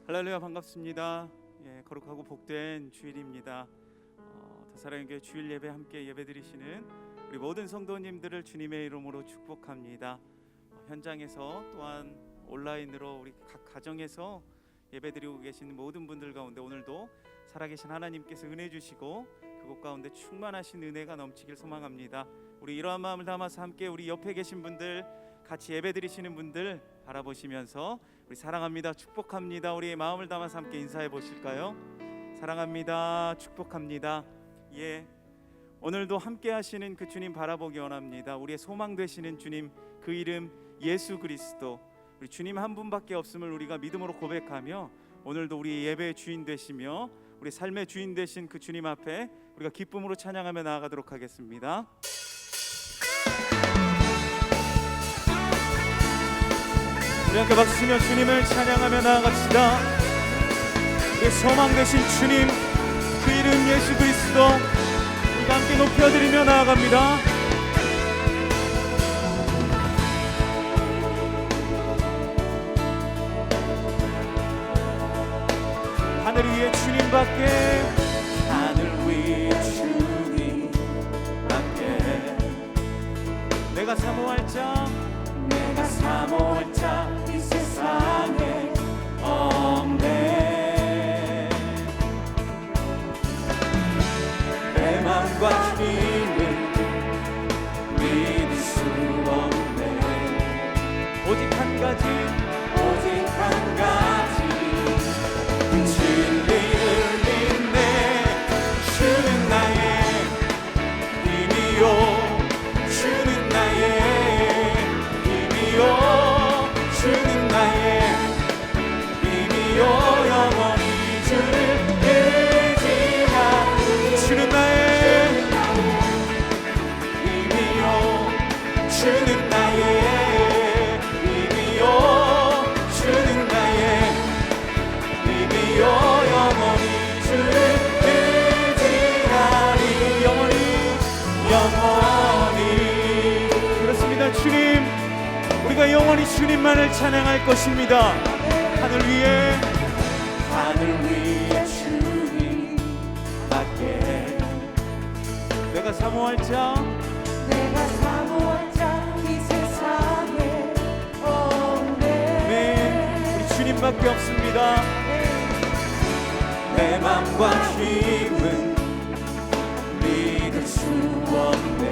할렐루야, 반갑습니다. 거룩하고 복된 주일입니다. 사랑의 교회 주일 예배 함께 예배드리시는 우리 모든 성도님들을 주님의 이름으로 축복합니다. 현장에서 또한 온라인으로 우리 각 가정에서 예배드리고 계신 모든 분들 가운데 오늘도 살아계신 하나님께서 은혜 주시고 그곳 가운데 충만하신 은혜가 넘치길 소망합니다. 우리 이러한 마음을 담아서 함께 우리 옆에 계신 분들, 같이 예배드리시는 분들 바라보시면서 우리 사랑합니다, 축복합니다, 우리의 마음을 담아서 함께 인사해 보실까요? 사랑합니다, 축복합니다. 오늘도 함께 하시는 그 주님 바라보기 원합니다. 우리의 소망 되시는 주님, 그 이름 예수 그리스도, 우리 주님 한 분밖에 없음을 우리가 믿음으로 고백하며 오늘도 우리 예배의 주인 되시며 우리 삶의 주인 되신 그 주님 앞에 우리가 기쁨으로 찬양하며 나아가도록 하겠습니다. 우리 함께 박수치며 주님을 찬양하며 나아갑시다. 우리의 소망 되신 주님, 그 이름 예수 그리스도 우리가 함께 높여드리며 나아갑니다. 하늘 위에 주님밖에, 하늘 위에 주님밖에 내가 사모할 자, 내가 사모할 자 이 세상에 없네. 내 맘과 힘을 믿을 수 없네. 오직 한 가지, 오직 한 가지, 진리를 믿네. 주는 나의 힘이요, 주는 나의 힘이요, 주는 나의 힘이요, 영원히 주를 의지하리. 주는 나의 힘이요, 주는 나의 힘이요, 주는 나의 힘이요, 영원히 주를 의지하리. 영원히, 영원히. 그렇습니다. 주님, 우리가 영원히 주님만을 찬양할 것입니다. 하늘 위에, 하늘 위에 주님밖에 내가 사모할 자, 내가 사모할 자 이 세상에 없네. 네, 우리 주님밖에 없습니다. 내 맘과 힘은 믿을 수 없네.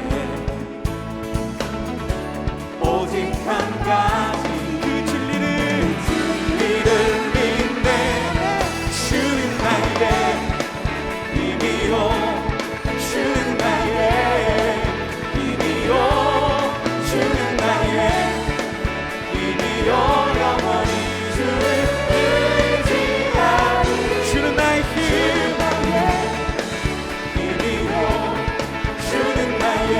오직 한 가지, 그 진리를 믿네. 주는 나의 힘이요, 주는 나의 힘이요, 주는 나의 힘이요, 영원히 주를 의지하리. 주는 나의 힘, 힘이요, 주는 나의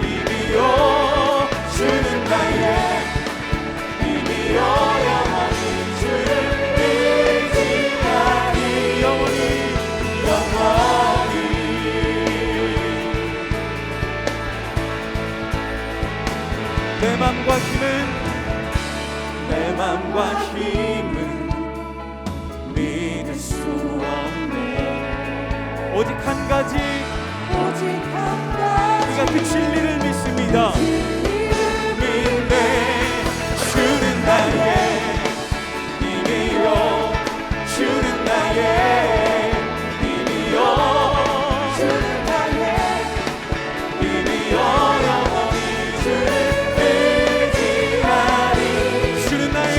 힘이요, 주는 나의 힘이요, 영원히 주를 의지하리. 영원히, 영원히. 내 맘과 힘은, 내 맘과 힘은 믿을 수 없네. 오직 한 가지, 오직 한 가지, 우리가 그 진리를 믿습니다. 믿네. 주는 나의 힘이요, 주는 나의 힘이요, 주는 나의 힘이요, 영원히 주를 의지하리. 주는 나의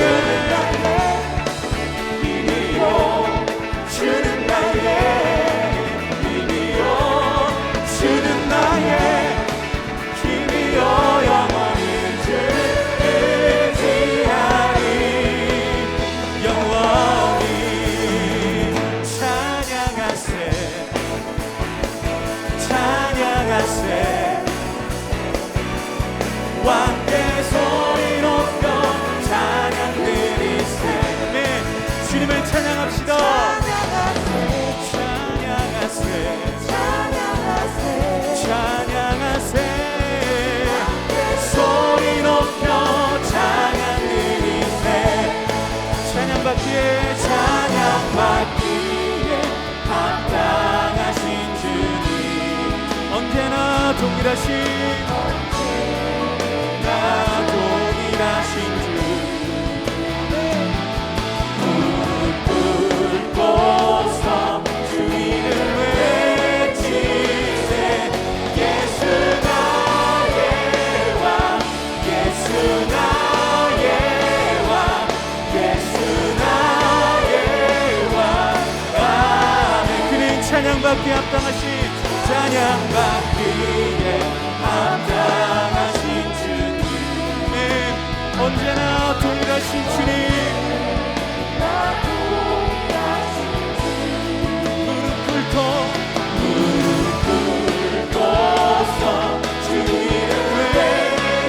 힘이요, 주는 나의 힘이요, 주는 나의 힘이요, 영원히 주를 의지하리. 영원히 찬양하세, 찬양하세. 왕께 소리 높여 찬양 드리세. 네, 주님을 찬양합시다. 찬양하세, 찬양하세, 찬양하세. 소리 높여 찬양 드리세. 찬양받기에 동일하신 나 동일하신 주 무릎 꿇고서 주 이름 외치세 예수 나의 왕 예수 나의 왕 예수 나의 왕 아멘. 그는 찬양받기에 합당하신 찬양받기에 합당하신 주님 언제나 동일하신 주님 무릎 꿇고서 주 이름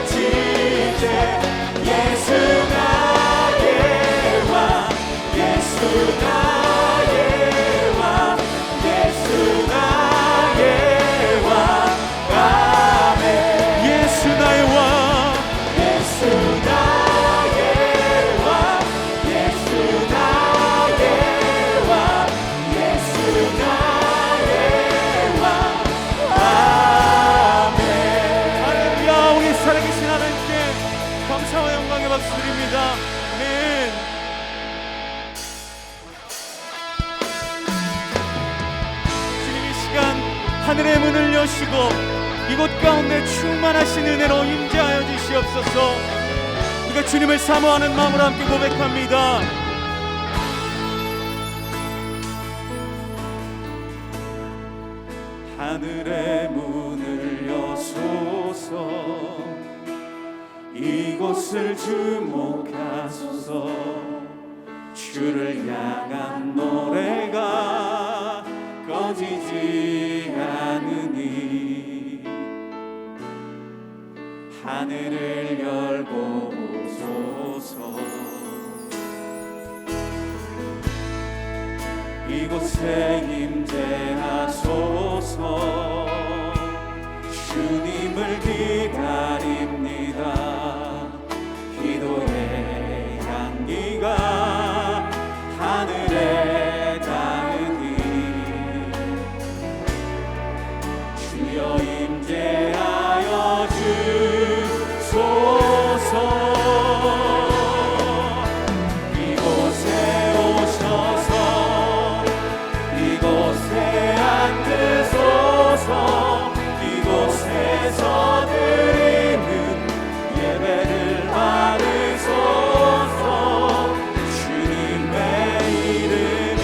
외치세 예수 나의 왕 예수 나의 왕 예수 나의 왕 아멘. 예수 나의 왕 예수 나의 왕 예수 나의 왕 예수 나의 왕 아멘. 할렐루야. 우리 살아계신 하나님께 감사와 영광의 박수 드립니다. 아멘. 하늘의 문을 여시고 이곳 가운데 충만하신 은혜로 임재하여 주시옵소서. 우리가 주님을 사모하는 마음으로 함께 고백합니다. 하늘의 문을 여소서 이곳을 주목하소서 주를 향한 노래가 꺼지지 않으니 하늘을 열고 오소서 이곳에 임재하소서 주님을 기다립니다. 기도의 향기가 하늘에 닿으니 주여 임재하여 주소서. 이곳에 오셔서 이곳에 앉으소서. 이곳에서 드리는 예배를 받으소서. 주님의 이름이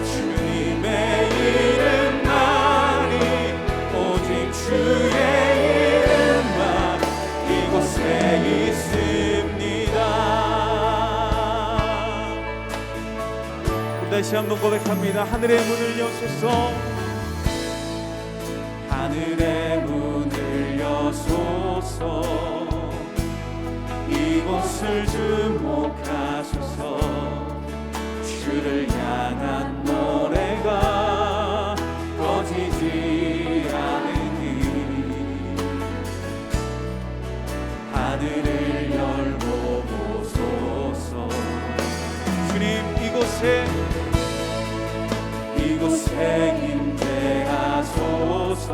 주님의 이름만이 오직 주의 이름만 이곳에 있습니다. 다시 한번 고백합니다. 하늘의 문을 여소서. 하늘의 문을 여소서. 이곳을 주목하소서. 주를 향한 노래가 꺼지지 않으니 하늘을 열고 보소서. 주님 이곳에 임재하소서.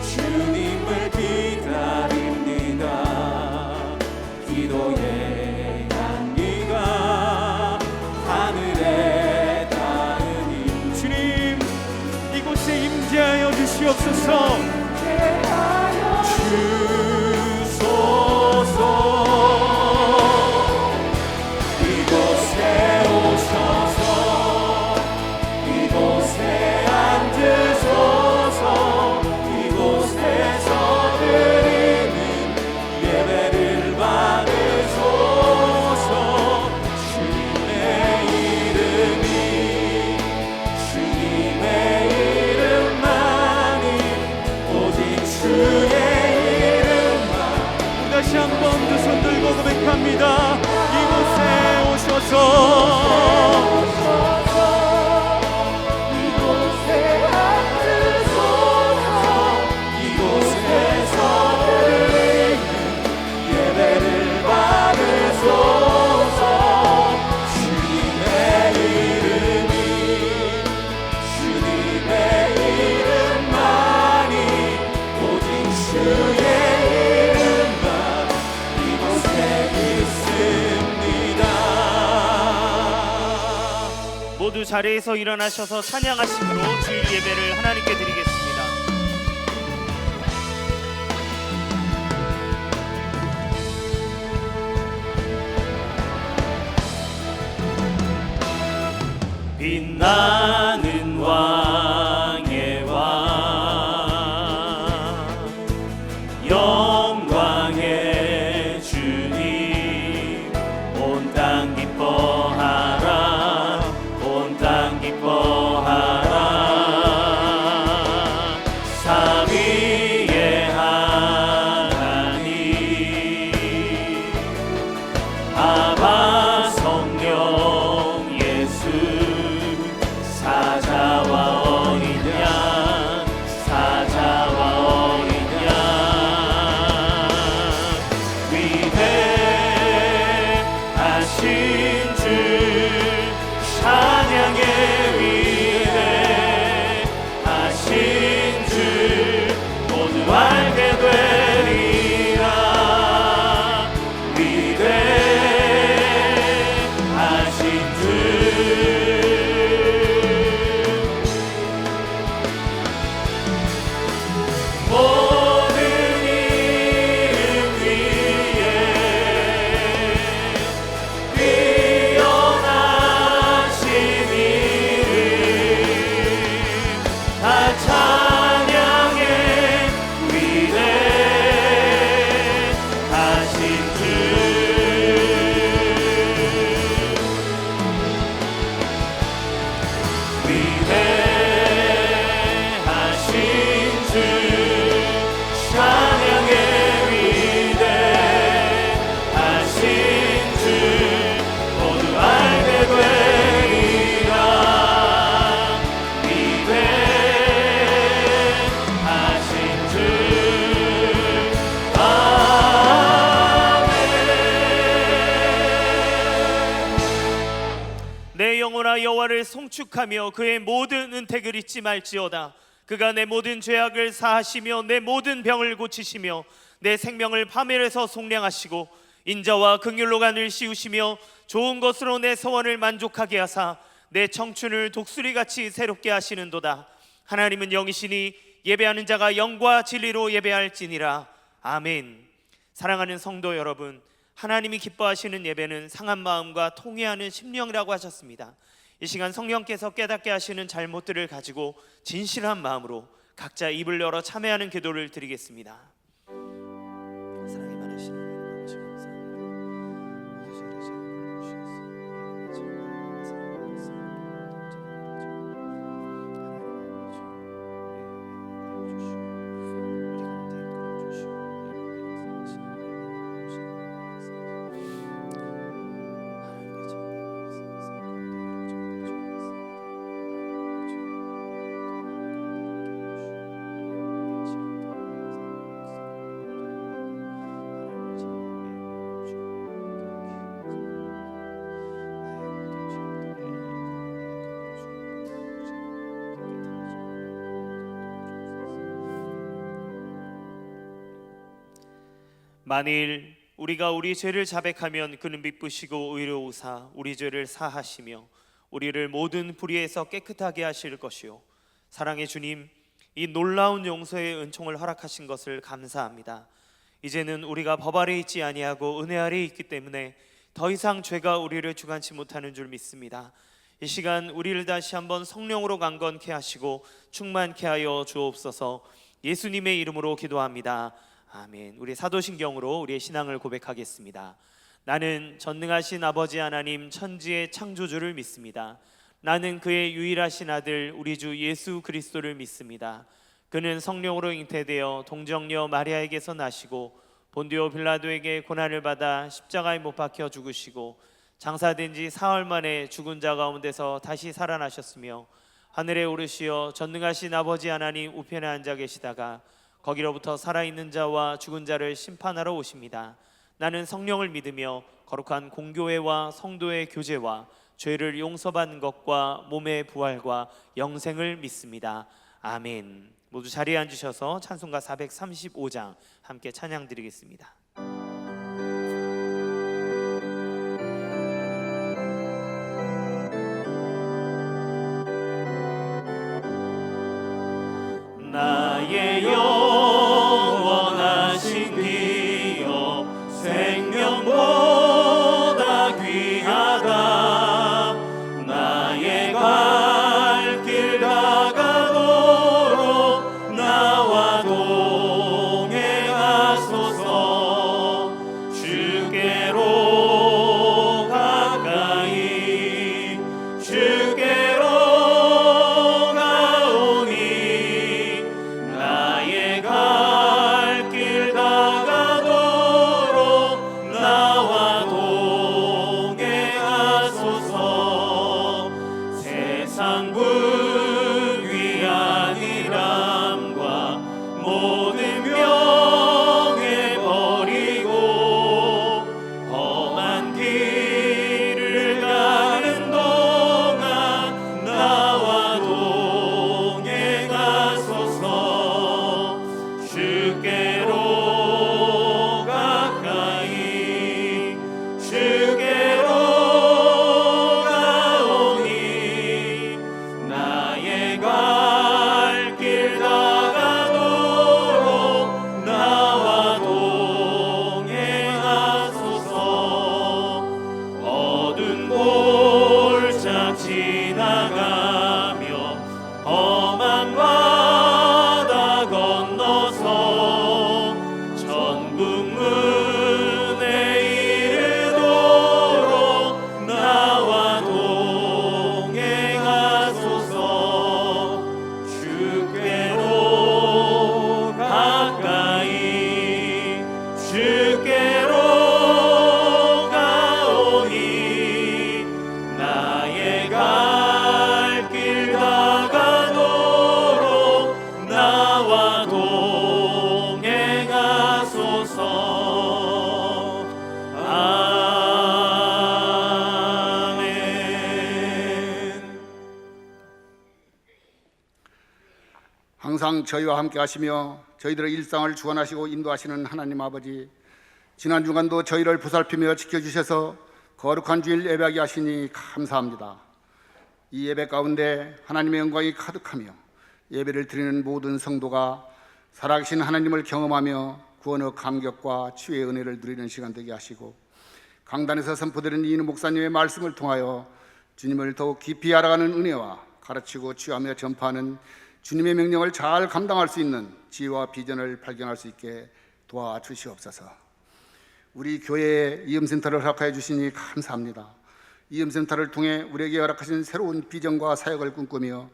주님을 기다립니다. 기도의 향기가 하늘에 닿으니 주님 이곳에 임재하여 주시옵소서. 주소서. 이곳에 오셔서 이곳에 앉으소서. 이곳에서 드리는 예배를 받으소서. 주님의 이름이 주님의 이름만이 모두 자리에서 일어나셔서 찬양하심으로 주일 예배를 하나님께 드리겠습니다. 빛나는 왕의 왕, 영광의 주님, 온 땅 기뻐하라, 온 땅 기뻐하라. 삼위의 하나님, 아바 성령 예수, 사자와 어린 양, 사자와 어린 양, 위대하신 주 찬양의 위대하신 주 모두 알게 되리라. 위대하신 주 모든 이름 위에 뛰어나신 이름 다 찬양해. 위대하신 주 위대하신 주 찬양의 위대하신 주 모두 알게 되리라. 위대하신 주 아멘. 내 영혼아 여호와를 송축하며 그의 모든 은택을 잊지 말지어다. 그가 내 모든 죄악을 사하시며 내 모든 병을 고치시며 내 생명을 파멸해서 속량하시고 인자와 긍휼로 간을 씌우시며 좋은 것으로 내 소원을 만족하게 하사 내 청춘을 독수리같이 새롭게 하시는도다. 하나님은 영이시니 예배하는 자가 영과 진리로 예배할지니라. 아멘. 사랑하는 성도 여러분, 하나님이 기뻐하시는 예배는 상한 마음과 통회하는 심령이라고 하셨습니다. 이 시간 성령께서 깨닫게 하시는 잘못들을 가지고 진실한 마음으로 각자 입을 열어 참회하는 기도를 드리겠습니다. 사랑이 많으신 하나님 아버지 감사합니다. 모두 자리에 잘 만일 우리가 우리 죄를 자백하면 그는 미쁘시고 의로우사 우리 죄를 사하시며 우리를 모든 불의에서 깨끗하게 하실 것이요. 사랑의 주님, 이 놀라운 용서의 은총을 허락하신 것을 감사합니다. 이제는 우리가 법 아래 있지 아니하고 은혜 아래 있기 때문에 더 이상 죄가 우리를 주관치 못하는 줄 믿습니다. 이 시간 우리를 다시 한번 성령으로 강건케 하시고 충만케 하여 주옵소서. 예수님의 이름으로 기도합니다. 아멘. 우리 사도신경으로 우리의 신앙을 고백하겠습니다. 나는 전능하신 아버지 하나님 천지의 창조주를 믿습니다. 나는 그의 유일하신 아들 우리 주 예수 그리스도를 믿습니다. 그는 성령으로 잉태되어 동정녀 마리아에게서 나시고 본디오 빌라도에게 고난을 받아 십자가에 못 박혀 죽으시고 장사된 지 사흘 만에 죽은 자 가운데서 다시 살아나셨으며 하늘에 오르시어 전능하신 아버지 하나님 우편에 앉아 계시다가 거기로부터 살아있는 자와 죽은 자를 심판하러 오십니다. 나는 성령을 믿으며 거룩한 공교회와 성도의 교제와 죄를 용서받는 것과 몸의 부활과 영생을 믿습니다. 아멘. 모두 자리에 앉으셔서 찬송가 435장 함께 찬양 드리겠습니다. 지나가며 험한 바다 건너서 천국 문에 이르도록 나와 동행하소서. 주께로 가까이 주께로 가오니 나의 갈 길 다가도록 나와 동행하소서. 아멘. 항상 저희와 함께 하시며 저희들의 일상을 주관하시고 인도하시는 하나님 아버지, 지난 주간도 저희를 보살피며 지켜주셔서 거룩한 주일 예배하게 하시니 감사합니다. 이 예배 가운데 하나님의 영광이 가득하며 예배를 드리는 모든 성도가 살아계신 하나님을 경험하며 구원의 감격과 치유의 은혜를 누리는 시간 되게 하시고, 강단에서 선포되는 이인우 목사님의 말씀을 통하여 주님을 더욱 깊이 알아가는 은혜와 가르치고 치유하며 전파하는 주님의 명령을 잘 감당할 수 있는 지혜와 비전을 발견할 수 있게 도와주시옵소서. 우리 교회에 이음센터를 허락하여 주시니 감사합니다. 이음센터를 통해 우리에게 허락하신 새로운 비전과 사역을 꿈꾸며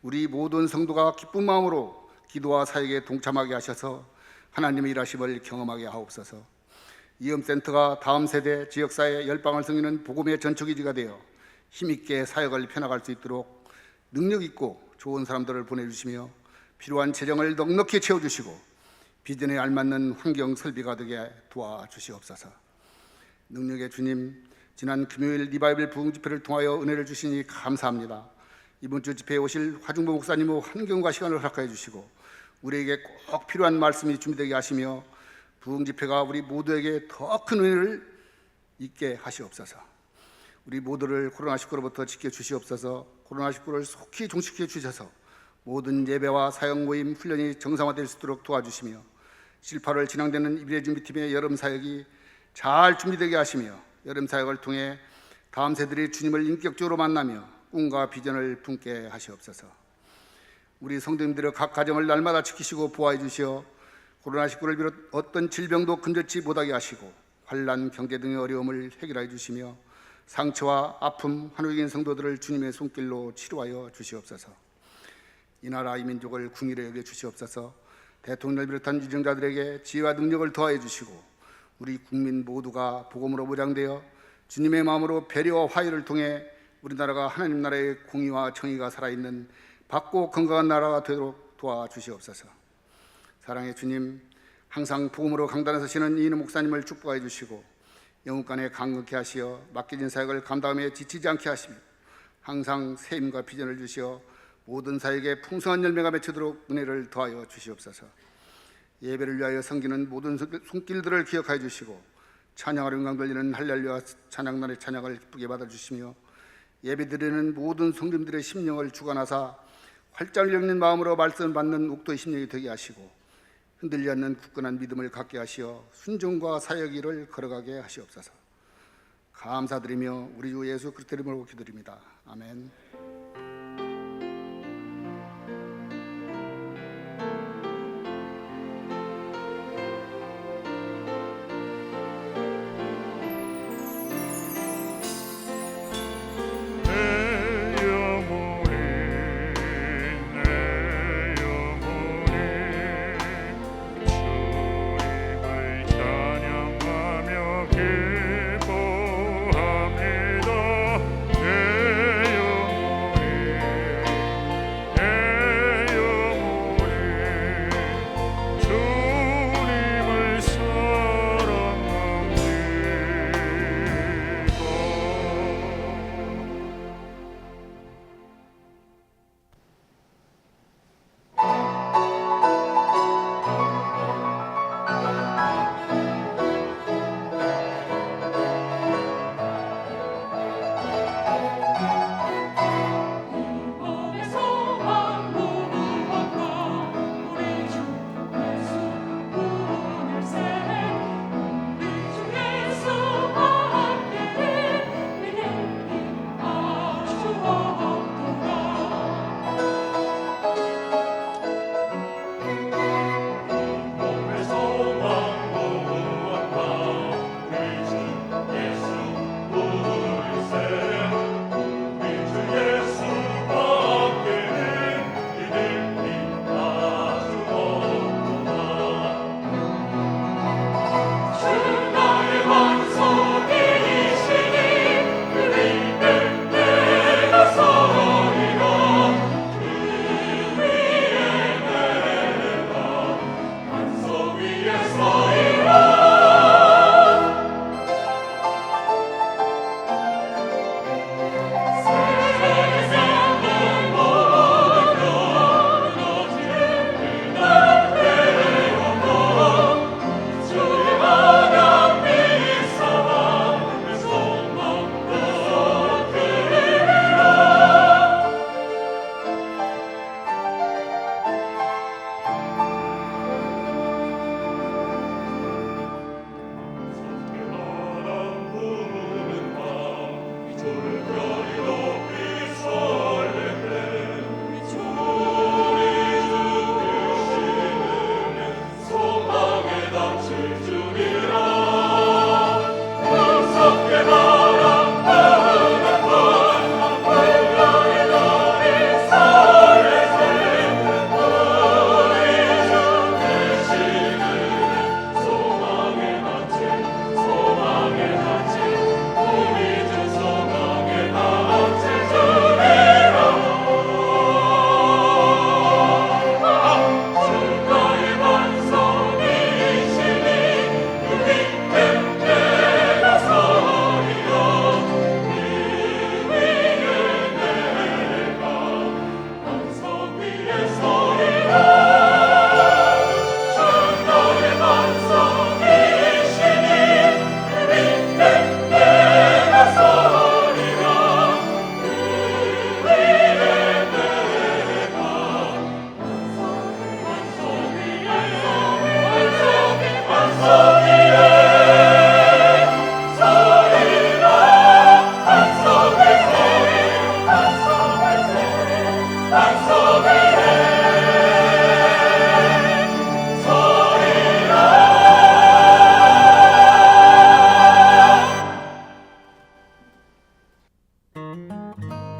우리 모든 성도가 기쁜 마음으로 기도와 사역에 동참하게 하셔서 하나님의 일하심을 경험하게 하옵소서. 이음센터가 다음 세대 지역사회 열방을 섬기는 복음의 전초기지가 되어 힘있게 사역을 펴나갈 수 있도록 능력 있고 좋은 사람들을 보내주시며 필요한 재정을 넉넉히 채워주시고 비전에 알맞는 환경 설비가 되게 도와주시옵소서. 능력의 주님, 지난 금요일 리바이벌 부흥 집회를 통하여 은혜를 주시니 감사합니다. 이번 주 집회에 오실 화중보 목사님의 환경과 시간을 허락하여 주시고 우리에게 꼭 필요한 말씀이 준비되게 하시며 부흥 집회가 우리 모두에게 더 큰 은혜를 있게 하시옵소서. 우리 모두를 코로나19로부터 지켜주시옵소서. 코로나19를 속히 종식해 주셔서 모든 예배와 사역 모임 훈련이 정상화될 수 있도록 도와주시며 7, 8월 진행되는 이비례 준비팀의 여름 사역이 잘 준비되게 하시며 여름 사역을 통해 다음 세대들이 주님을 인격적으로 만나며 꿈과 비전을 품게 하시옵소서. 우리 성도님들의 각 가정을 날마다 지키시고 보호해 주시어 코로나19를 비롯 어떤 질병도 근절치 못하게 하시고 환난, 경제 등의 어려움을 해결해 주시며 상처와 아픔, 한국인 성도들을 주님의 손길로 치료하여 주시옵소서. 이 나라 이 민족을 궁일에 여겨 주시옵소서. 대통령을 비롯한 지정자들에게 지혜와 능력을 더하여 주시고 우리 국민 모두가 복음으로 무장되어 주님의 마음으로 배려와 화해를 통해 우리나라가 하나님 나라의 공의와 정의가 살아있는 밝고 건강한 나라가 되도록 도와주시옵소서. 사랑의 주님, 항상 복음으로 강단에 서시는 이인우 목사님을 축복하여 주시고 영육간에 강건케 하시어 맡겨진 사역을 감당하며 지치지 않게 하시며 항상 새 힘과 비전을 주시어 모든 사역에 풍성한 열매가 맺히도록 은혜를 더하여 주시옵소서. 예배를 위하여 섬기는 모든 손길들을 기억하여 주시고 찬양하러 영광 돌리는 할렐루야 찬양단의 찬양을 기쁘게 받아주시며 예배드리는 모든 성도님들의 심령을 주관하사 활짝 열린 마음으로 말씀을 받는 옥도의 심령이 되게 하시고 흔들리지 않는 굳건한 믿음을 갖게 하시어 순종과 사역 일을 걸어가게 하시옵소서. 감사드리며 우리 주 예수 그리스도의 이름으로 기도드립니다. 아멘. 기뻐합니다. 내 영혼이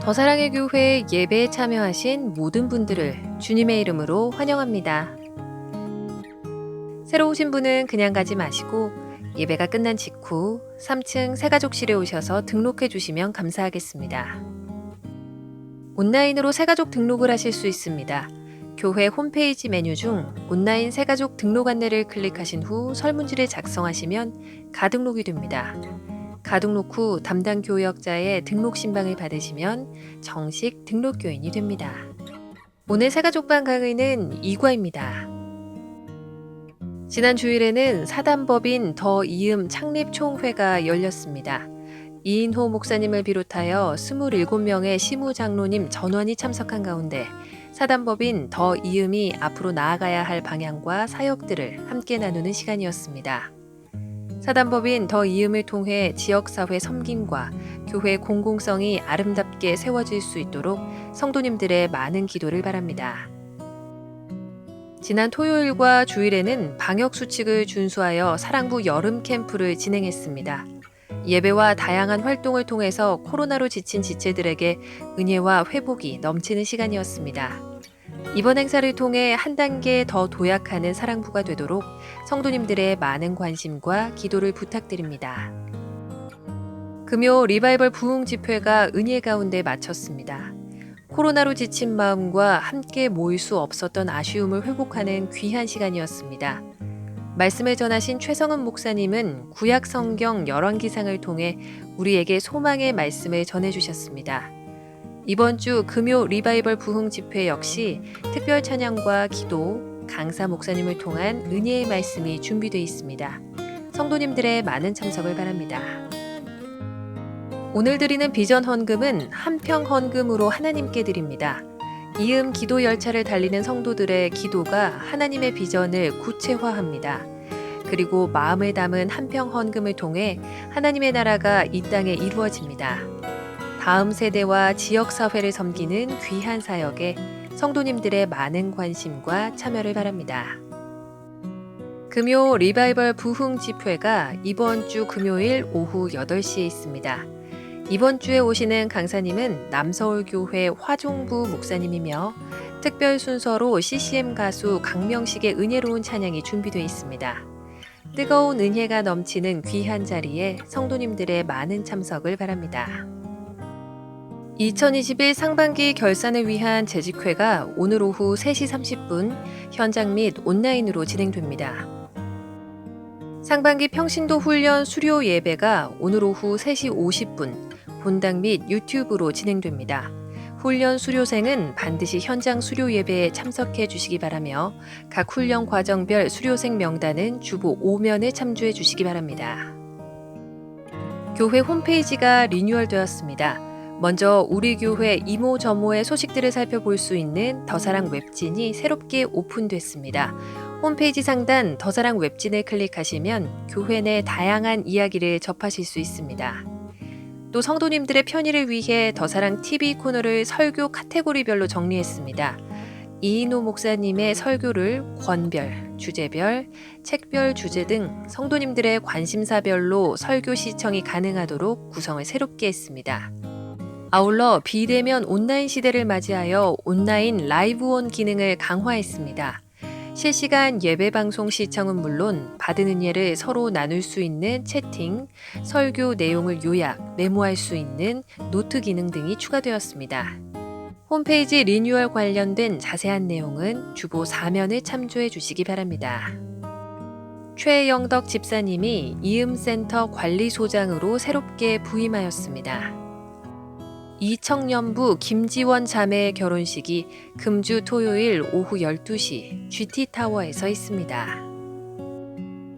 더사랑의 교회 예배에 참여하신 모든 분들을 주님의 이름으로 환영합니다. 새로 오신 분은 그냥 가지 마시고 예배가 끝난 직후 3층 새가족실에 오셔서 등록해 주시면 감사하겠습니다. 온라인으로 새가족 등록을 하실 수 있습니다. 교회 홈페이지 메뉴 중 온라인 새가족 등록 안내를 클릭하신 후 설문지를 작성하시면 가등록이 됩니다. 가등록 후 담당 교역자의 등록 신방을 받으시면 정식 등록교인이 됩니다. 오늘 새가족반 강의는 2과입니다. 지난 주일에는 사단법인 더 이음 창립총회가 열렸습니다. 이인호 목사님을 비롯하여 27명의 시무장로님 전원이 참석한 가운데 사단법인 더 이음이 앞으로 나아가야 할 방향과 사역들을 함께 나누는 시간이었습니다. 사단법인 더 이음을 통해 지역사회 섬김과 교회 공공성이 아름답게 세워질 수 있도록 성도님들의 많은 기도를 바랍니다. 지난 토요일과 주일에는 방역수칙을 준수하여 사랑부 여름 캠프를 진행했습니다. 예배와 다양한 활동을 통해서 코로나로 지친 지체들에게 은혜와 회복이 넘치는 시간이었습니다. 이번 행사를 통해 한 단계 더 도약하는 사랑부가 되도록 성도님들의 많은 관심과 기도를 부탁드립니다. 금요 리바이벌 부흥 집회가 은혜 가운데 마쳤습니다. 코로나로 지친 마음과 함께 모일 수 없었던 아쉬움을 회복하는 귀한 시간이었습니다. 말씀을 전하신 최성은 목사님은 구약 성경 열왕기상을 통해 우리에게 소망의 말씀을 전해주셨습니다. 이번 주 금요 리바이벌 부흥 집회 역시 특별 찬양과 기도, 강사 목사님을 통한 은혜의 말씀이 준비되어 있습니다. 성도님들의 많은 참석을 바랍니다. 오늘 드리는 비전 헌금은 한평 헌금으로 하나님께 드립니다. 이음 기도 열차를 달리는 성도들의 기도가 하나님의 비전을 구체화합니다. 그리고 마음을 담은 한평 헌금을 통해 하나님의 나라가 이 땅에 이루어집니다. 다음 세대와 지역사회를 섬기는 귀한 사역에 성도님들의 많은 관심과 참여를 바랍니다. 금요 리바이벌 부흥 집회가 이번 주 금요일 오후 8시에 있습니다. 이번 주에 오시는 강사님은 남서울교회 화종부 목사님이며 특별 순서로 CCM 가수 강명식의 은혜로운 찬양이 준비되어 있습니다. 뜨거운 은혜가 넘치는 귀한 자리에 성도님들의 많은 참석을 바랍니다. 2021 상반기 결산을 위한 재직회가 오늘 오후 3시 30분 현장 및 온라인으로 진행됩니다. 상반기 평신도 훈련 수료 예배가 오늘 오후 3시 50분 본당 및 유튜브로 진행됩니다. 훈련 수료생은 반드시 현장 수료 예배에 참석해 주시기 바라며 각 훈련 과정별 수료생 명단은 주보 5면에 참조해 주시기 바랍니다. 교회 홈페이지가 리뉴얼되었습니다. 먼저 우리 교회 이모저모의 소식들을 살펴볼 수 있는 더사랑 웹진이 새롭게 오픈됐습니다. 홈페이지 상단 더사랑 웹진을 클릭하시면 교회 내 다양한 이야기를 접하실 수 있습니다. 또 성도님들의 편의를 위해 더사랑 TV 코너를 설교 카테고리별로 정리했습니다. 이인호 목사님의 설교를 권별, 주제별, 책별 주제 등 성도님들의 관심사별로 설교 시청이 가능하도록 구성을 새롭게 했습니다. 아울러 비대면 온라인 시대를 맞이하여 온라인 라이브온 기능을 강화했습니다. 실시간 예배 방송 시청은 물론 받은 은혜를 서로 나눌 수 있는 채팅, 설교 내용을 요약, 메모할 수 있는 노트 기능 등이 추가되었습니다. 홈페이지 리뉴얼 관련된 자세한 내용은 주보 4면을 참조해 주시기 바랍니다. 최영덕 집사님이 이음센터 관리소장으로 새롭게 부임하였습니다. 이청년부 김지원 자매의 결혼식이 금주 토요일 오후 12시 GT타워에서 있습니다.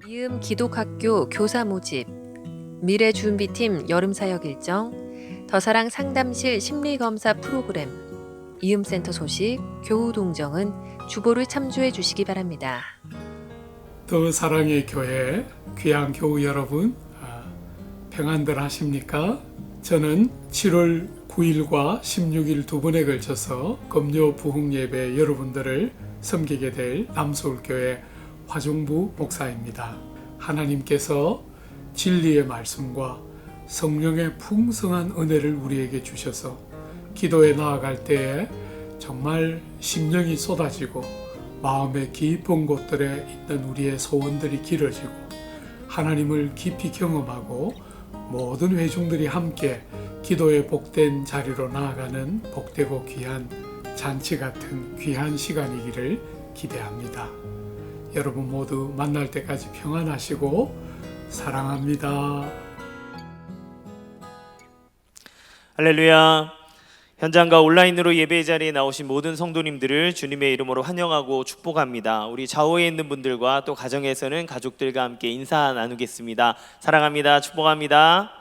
이음 기독학교 교사 모집, 미래준비팀 여름사역 일정, 더사랑 상담실 심리검사 프로그램, 이음센터 소식, 교우 동정은 주보를 참조해 주시기 바랍니다. 더 사랑의 교회 귀한 교우 여러분, 평안들 하십니까? 저는 7월 9일과 16일 두 번에 걸쳐서 금요 부흥 예배 여러분들을 섬기게 될 남서울교회 화종부 목사입니다. 하나님께서 진리의 말씀과 성령의 풍성한 은혜를 우리에게 주셔서 기도에 나아갈 때에 정말 심령이 쏟아지고 마음의 깊은 곳들에 있는 우리의 소원들이 길어지고 하나님을 깊이 경험하고 모든 회중들이 함께 기도의 복된 자리로 나아가는 복되고 귀한 잔치 같은 귀한 시간이기를 기대합니다. 여러분 모두 만날 때까지 평안하시고 사랑합니다. 할렐루야. 현장과 온라인으로 예배 자리에 나오신 모든 성도님들을 주님의 이름으로 환영하고 축복합니다. 우리 좌우에 있는 분들과 또 가정에서는 가족들과 함께 인사 나누겠습니다. 사랑합니다. 축복합니다.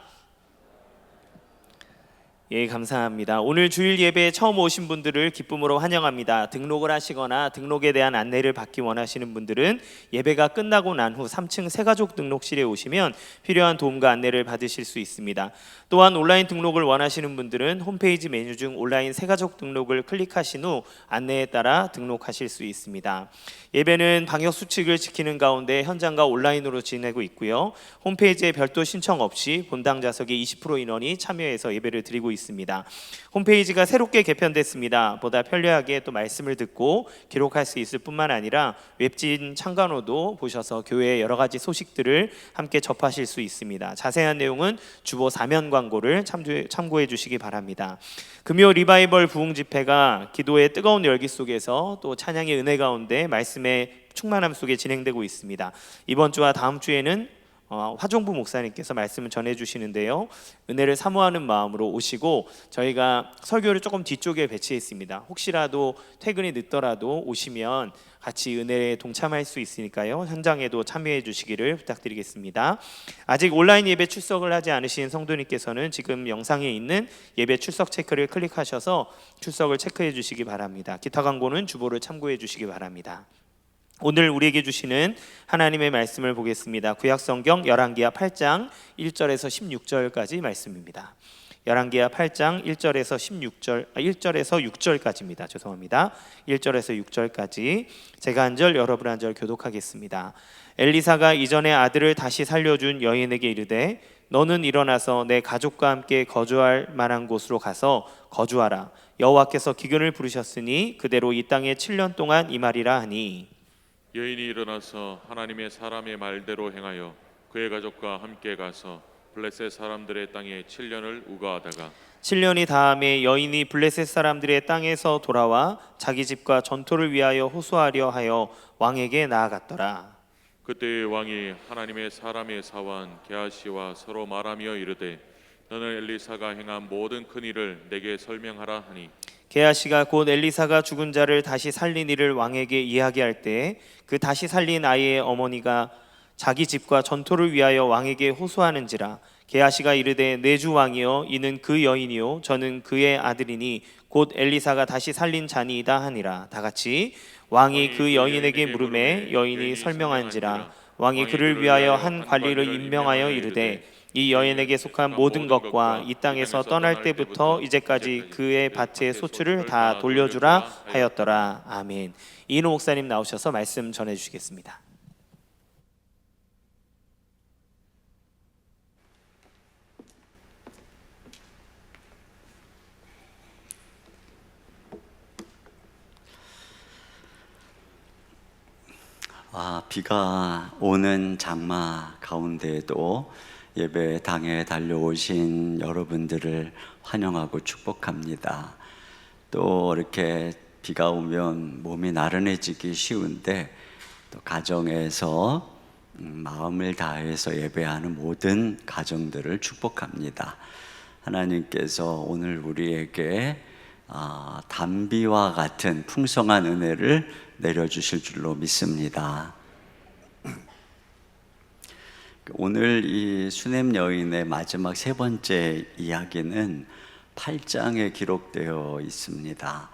예, 감사합니다. 오늘 주일 예배에 처음 오신 분들을 기쁨으로 환영합니다. 등록을 하시거나 등록에 대한 안내를 받기 원하시는 분들은 예배가 끝나고 난 후 3층 새가족 등록실에 오시면 필요한 도움과 안내를 받으실 수 있습니다. 또한 온라인 등록을 원하시는 분들은 홈페이지 메뉴 중 온라인 새가족 등록을 클릭하신 후 안내에 따라 등록하실 수 있습니다. 예배는 방역 수칙을 지키는 가운데 현장과 온라인으로 지내고 있고요. 홈페이지에 별도 신청 없이 본당 좌석의 20% 인원이 참여해서 예배를 드리고 있습니다. 홈페이지가 새롭게 개편됐습니다. 보다 편리하게 또 말씀을 듣고 기록할 수 있을 뿐만 아니라 웹진 창간호도 보셔서 교회의 여러 가지 소식들을 함께 접하실 수 있습니다. 자세한 내용은 주보 사면 광고를 참고해 주시기 바랍니다. 금요 리바이벌 부흥 집회가 기도의 뜨거운 열기 속에서 또 찬양의 은혜 가운데 말씀의 충만함 속에 진행되고 있습니다. 이번 주와 다음 주에는 화종부 목사님께서 말씀을 전해주시는데요. 은혜를 사모하는 마음으로 오시고 저희가 설교를 조금 뒤쪽에 배치했습니다. 혹시라도 퇴근이 늦더라도 오시면 같이 은혜에 동참할 수 있으니까요. 현장에도 참여해 주시기를 부탁드리겠습니다. 아직 온라인 예배 출석을 하지 않으신 성도님께서는 지금 영상에 있는 예배 출석 체크를 클릭하셔서 출석을 체크해 주시기 바랍니다. 기타 광고는 주보를 참고해 주시기 바랍니다. 오늘 우리에게 주시는 하나님의 말씀을 보겠습니다. 구약성경 열왕기하 8장 1절에서 16절까지 말씀입니다. 열왕기하 8장 1절에서 6절까지입니다. 죄송합니다. 1절에서 6절까지 제가 한 절 여러분 한 절 교독하겠습니다. 엘리사가 이전에 아들을 다시 살려준 여인에게 이르되 너는 일어나서 내 가족과 함께 거주할 만한 곳으로 가서 거주하라. 여호와께서 기근을 부르셨으니 그대로 이 땅에 7년 동안 임하리라 하니 여인이 일어나서 하나님의 사람의 말대로 행하여 그의 가족과 함께 가서 블레셋 사람들의 땅에 7년을 우거하다가 7년이 다음에 여인이 블레셋 사람들의 땅에서 돌아와 자기 집과 전토를 위하여 호소하려 하여 왕에게 나아갔더라. 그때 왕이 하나님의 사람의 사원 게하시와 서로 말하며 이르되 너는 엘리사가 행한 모든 큰 일을 내게 설명하라 하니 게하시가 곧 엘리사가 죽은 자를 다시 살린 일을 왕에게 이야기할 때 그 다시 살린 아이의 어머니가 자기 집과 전토를 위하여 왕에게 호소하는지라. 게하시가 이르되 내 주 왕이여 이는 그 여인이요 저는 그의 아들이니 곧 엘리사가 다시 살린 자니이다 하니라. 다 같이 왕이 그 여인에게 물음에 여인이 설명한지라. 왕이 그를 위하여 한 관리를 임명하여 이르되 이 여인에게 속한 모든 것과 이 땅에서 떠날 때부터 이제까지 그의 밭의 소출을 다 돌려주라 하였더라. 아멘. 이인호 목사님 나오셔서 말씀 전해주시겠습니다. 비가 오는 장마 가운데에도 예배당에 달려오신 여러분들을 환영하고 축복합니다. 또 이렇게 비가 오면 몸이 나른해지기 쉬운데 또 가정에서 마음을 다해서 예배하는 모든 가정들을 축복합니다. 하나님께서 오늘 우리에게 단비와 같은 풍성한 은혜를 내려주실 줄로 믿습니다. 오늘 이 수넴 여인의 마지막 세 번째 이야기는 8장에 기록되어 있습니다.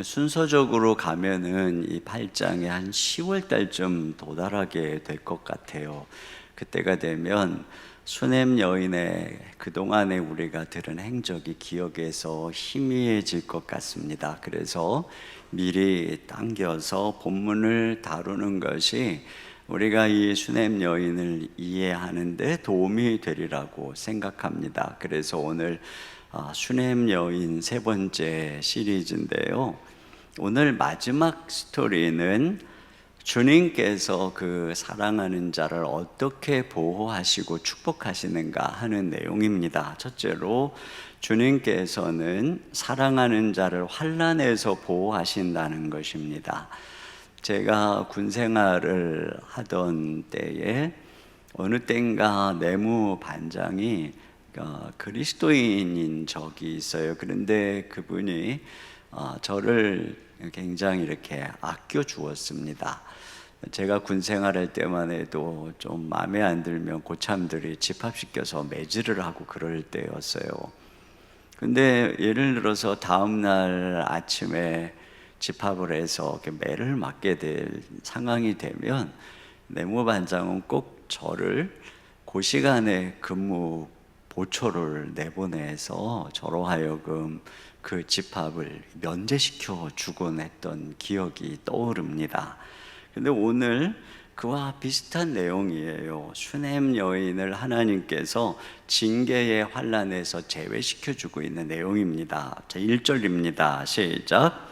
순서적으로 가면은 이 8장에 한 10월 달쯤 도달하게 될 것 같아요. 그때가 되면 수넴 여인의 그동안에 우리가 들은 행적이 기억에서 희미해질 것 같습니다. 그래서 미리 당겨서 본문을 다루는 것이 우리가 이 수넴 여인을 이해하는 데 도움이 되리라고 생각합니다. 그래서 오늘 수냄 여인 세 번째 시리즈인데요. 오늘 마지막 스토리는 주님께서 그 사랑하는 자를 어떻게 보호하시고 축복하시는가 하는 내용입니다. 첫째로 주님께서는 사랑하는 자를 환난에서 보호하신다는 것입니다. 제가 군 생활을 하던 때에 어느 땐가 내무반장이 그리스도인인 적이 있어요. 그런데 그분이 저를 굉장히 이렇게 아껴 주었습니다. 제가 군 생활할 때만 해도 좀 마음에 안 들면 고참들이 집합시켜서 매질을 하고 그럴 때였어요. 근데 예를 들어서 다음 날 아침에 집합을 해서 매를 맞게 될 상황이 되면 내무반장은 꼭 저를 그 시간에 근무 보초를 내보내서 저로 하여금 그 집합을 면제시켜 주곤 했던 기억이 떠오릅니다. 근데 오늘 그와 비슷한 내용이에요. 수냄 여인을 하나님께서 징계의 환난에서 제외시켜 주고 있는 내용입니다. 자, 1절입니다. 시작.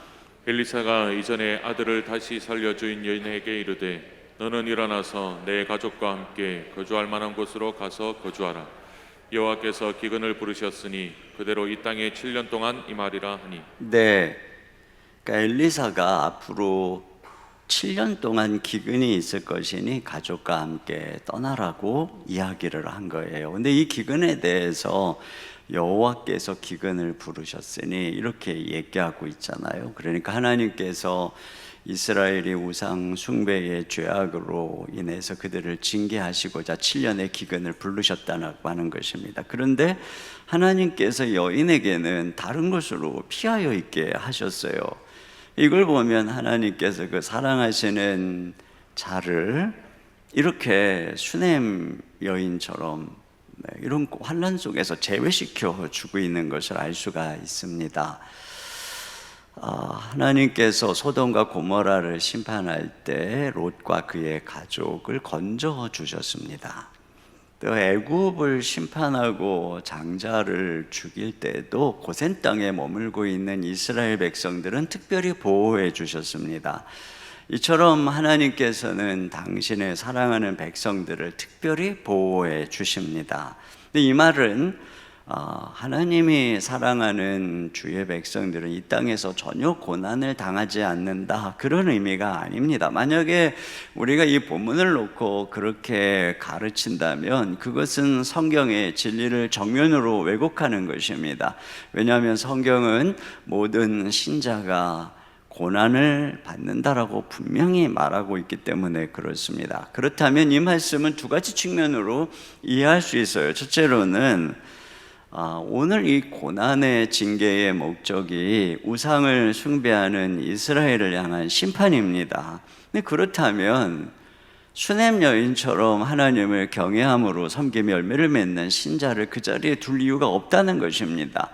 엘리사가 이전에 아들을 다시 살려주인 여인에게 이르되 너는 일어나서 내 가족과 함께 거주할 만한 곳으로 가서 거주하라. 여호와께서 기근을 부르셨으니 그대로 이 땅에 7년 동안 임하리라 하니. 네, 그러니까 엘리사가 앞으로 7년 동안 기근이 있을 것이니 가족과 함께 떠나라고 이야기를 한 거예요. 근데 이 기근에 대해서 여호와께서 기근을 부르셨으니 이렇게 얘기하고 있잖아요. 그러니까 하나님께서 이스라엘이 우상 숭배의 죄악으로 인해서 그들을 징계하시고자 7년의 기근을 부르셨다고 하는 것입니다. 그런데 하나님께서 여인에게는 다른 것으로 피하여 있게 하셨어요. 이걸 보면 하나님께서 그 사랑하시는 자를 이렇게 수냄 여인처럼 이런 환난 속에서 제외시켜 주고 있는 것을 알 수가 있습니다. 하나님께서 소돔과 고모라를 심판할 때 롯과 그의 가족을 건져 주셨습니다. 또 애굽을 심판하고 장자를 죽일 때도 고센 땅에 머물고 있는 이스라엘 백성들은 특별히 보호해 주셨습니다. 이처럼 하나님께서는 당신의 사랑하는 백성들을 특별히 보호해 주십니다. 근데 이 말은 하나님이 사랑하는 주의 백성들은 이 땅에서 전혀 고난을 당하지 않는다, 그런 의미가 아닙니다. 만약에 우리가 이 본문을 놓고 그렇게 가르친다면 그것은 성경의 진리를 정면으로 왜곡하는 것입니다. 왜냐하면 성경은 모든 신자가 고난을 받는다라고 분명히 말하고 있기 때문에 그렇습니다. 그렇다면 이 말씀은 두 가지 측면으로 이해할 수 있어요. 첫째로는 오늘 이 고난의 징계의 목적이 우상을 숭배하는 이스라엘을 향한 심판입니다. 근데 그렇다면 수냄 여인처럼 하나님을 경외함으로 섬기며 열매를 맺는 신자를 그 자리에 둘 이유가 없다는 것입니다.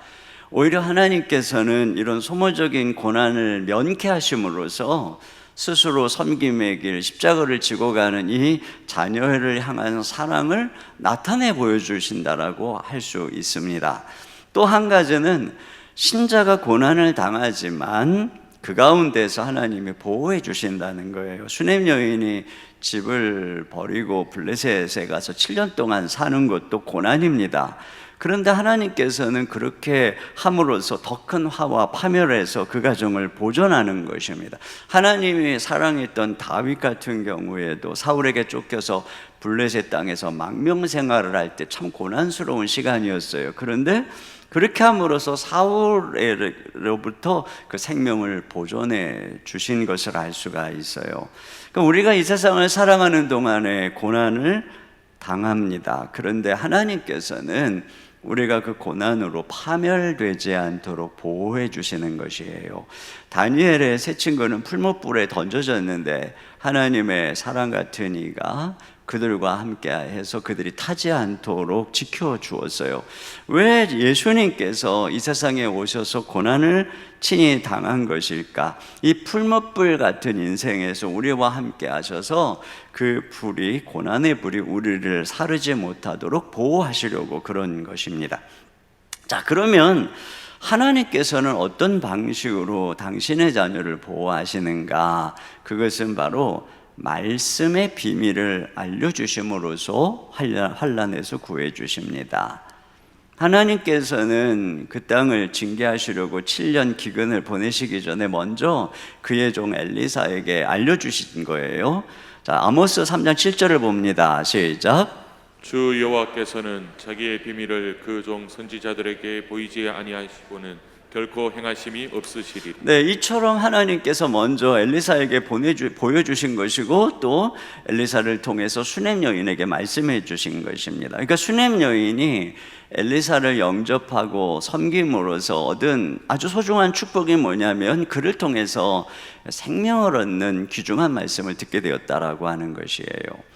오히려 하나님께서는 이런 소모적인 고난을 면케하심으로써 스스로 섬김의 길, 십자가를 지고 가는 이 자녀를 향한 사랑을 나타내 보여주신다라고 할 수 있습니다. 또 한 가지는 신자가 고난을 당하지만 그 가운데서 하나님이 보호해 주신다는 거예요. 수냄 여인이 집을 버리고 블레셋에 가서 7년 동안 사는 것도 고난입니다. 그런데 하나님께서는 그렇게 함으로써 더 큰 화와 파멸에서 그 가정을 보존하는 것입니다. 하나님이 사랑했던 다윗 같은 경우에도 사울에게 쫓겨서 블레셋 땅에서 망명생활을 할 때 참 고난스러운 시간이었어요. 그런데 그렇게 함으로써 사울로부터 그 생명을 보존해 주신 것을 알 수가 있어요. 그러니까 우리가 이 세상을 살아가는 동안에 고난을 당합니다. 그런데 하나님께서는 우리가 그 고난으로 파멸되지 않도록 보호해 주시는 것이에요. 다니엘의 세 친구는 풀무불에 던져졌는데 하나님의 사랑 같은 이가 그들과 함께 해서 그들이 타지 않도록 지켜주었어요. 왜 예수님께서 이 세상에 오셔서 고난을 친히 당한 것일까? 이 풀무불 같은 인생에서 우리와 함께 하셔서 그 불이, 고난의 불이 우리를 사르지 못하도록 보호하시려고 그런 것입니다. 자, 그러면 하나님께서는 어떤 방식으로 당신의 자녀를 보호하시는가? 그것은 바로 말씀의 비밀을 알려주심으로써 환난에서 구해주십니다. 하나님께서는 그 땅을 징계하시려고 7년 기근을 보내시기 전에 먼저 그의 종 엘리사에게 알려주신 거예요. 자, 아모스 3장 7절을 봅니다. 시작. 주 여호와께서는 자기의 비밀을 그 종 선지자들에게 보이지 아니하시고는 결코 행하심이 없으시리라. 네, 이처럼 하나님께서 먼저 엘리사에게 보여주신 것이고 또 엘리사를 통해서 수넴 여인에게 말씀해 주신 것입니다. 그러니까 수넴 여인이 엘리사를 영접하고 섬김으로써 얻은 아주 소중한 축복이 뭐냐면 그를 통해서 생명을 얻는 귀중한 말씀을 듣게 되었다라고 하는 것이에요.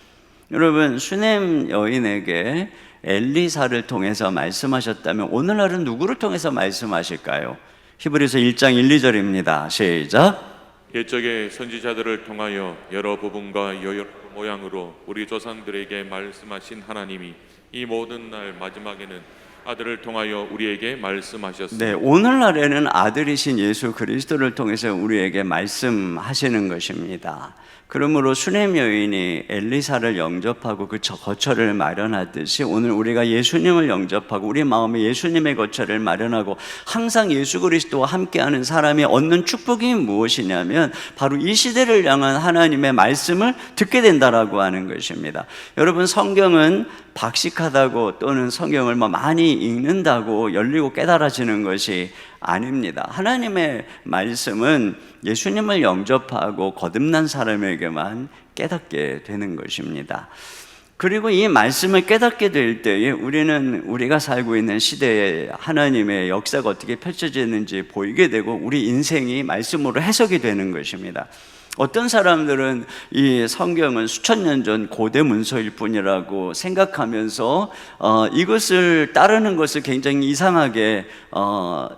여러분, 수넴 여인에게 엘리사를 통해서 말씀하셨다면 오늘날은 누구를 통해서 말씀하실까요? 히브리서 1장 1, 2절입니다. 시작. 옛적에 선지자들을 통하여 여러 부분과 여러 모양으로 우리 조상들에게 말씀하신 하나님이 이 모든 날 마지막에는 아들을 통하여 우리에게 말씀하셨습니다. 네, 오늘날에는 아들이신 예수 그리스도를 통해서 우리에게 말씀하시는 것입니다. 그러므로 수넴 여인이 엘리사를 영접하고 그 거처를 마련하듯이 오늘 우리가 예수님을 영접하고 우리 마음에 예수님의 거처를 마련하고 항상 예수 그리스도와 함께하는 사람이 얻는 축복이 무엇이냐면 바로 이 시대를 향한 하나님의 말씀을 듣게 된다라고 하는 것입니다. 여러분, 성경은 박식하다고 또는 성경을 많이 읽는다고 열리고 깨달아지는 것이 아닙니다. 하나님의 말씀은 예수님을 영접하고 거듭난 사람에게만 깨닫게 되는 것입니다. 그리고 이 말씀을 깨닫게 될 때에 우리가 살고 있는 시대에 하나님의 역사가 어떻게 펼쳐지는지 보이게 되고 우리 인생이 말씀으로 해석이 되는 것입니다. 어떤 사람들은 이 성경은 수천 년 전 고대 문서일 뿐이라고 생각하면서 이것을 따르는 것을 굉장히 이상하게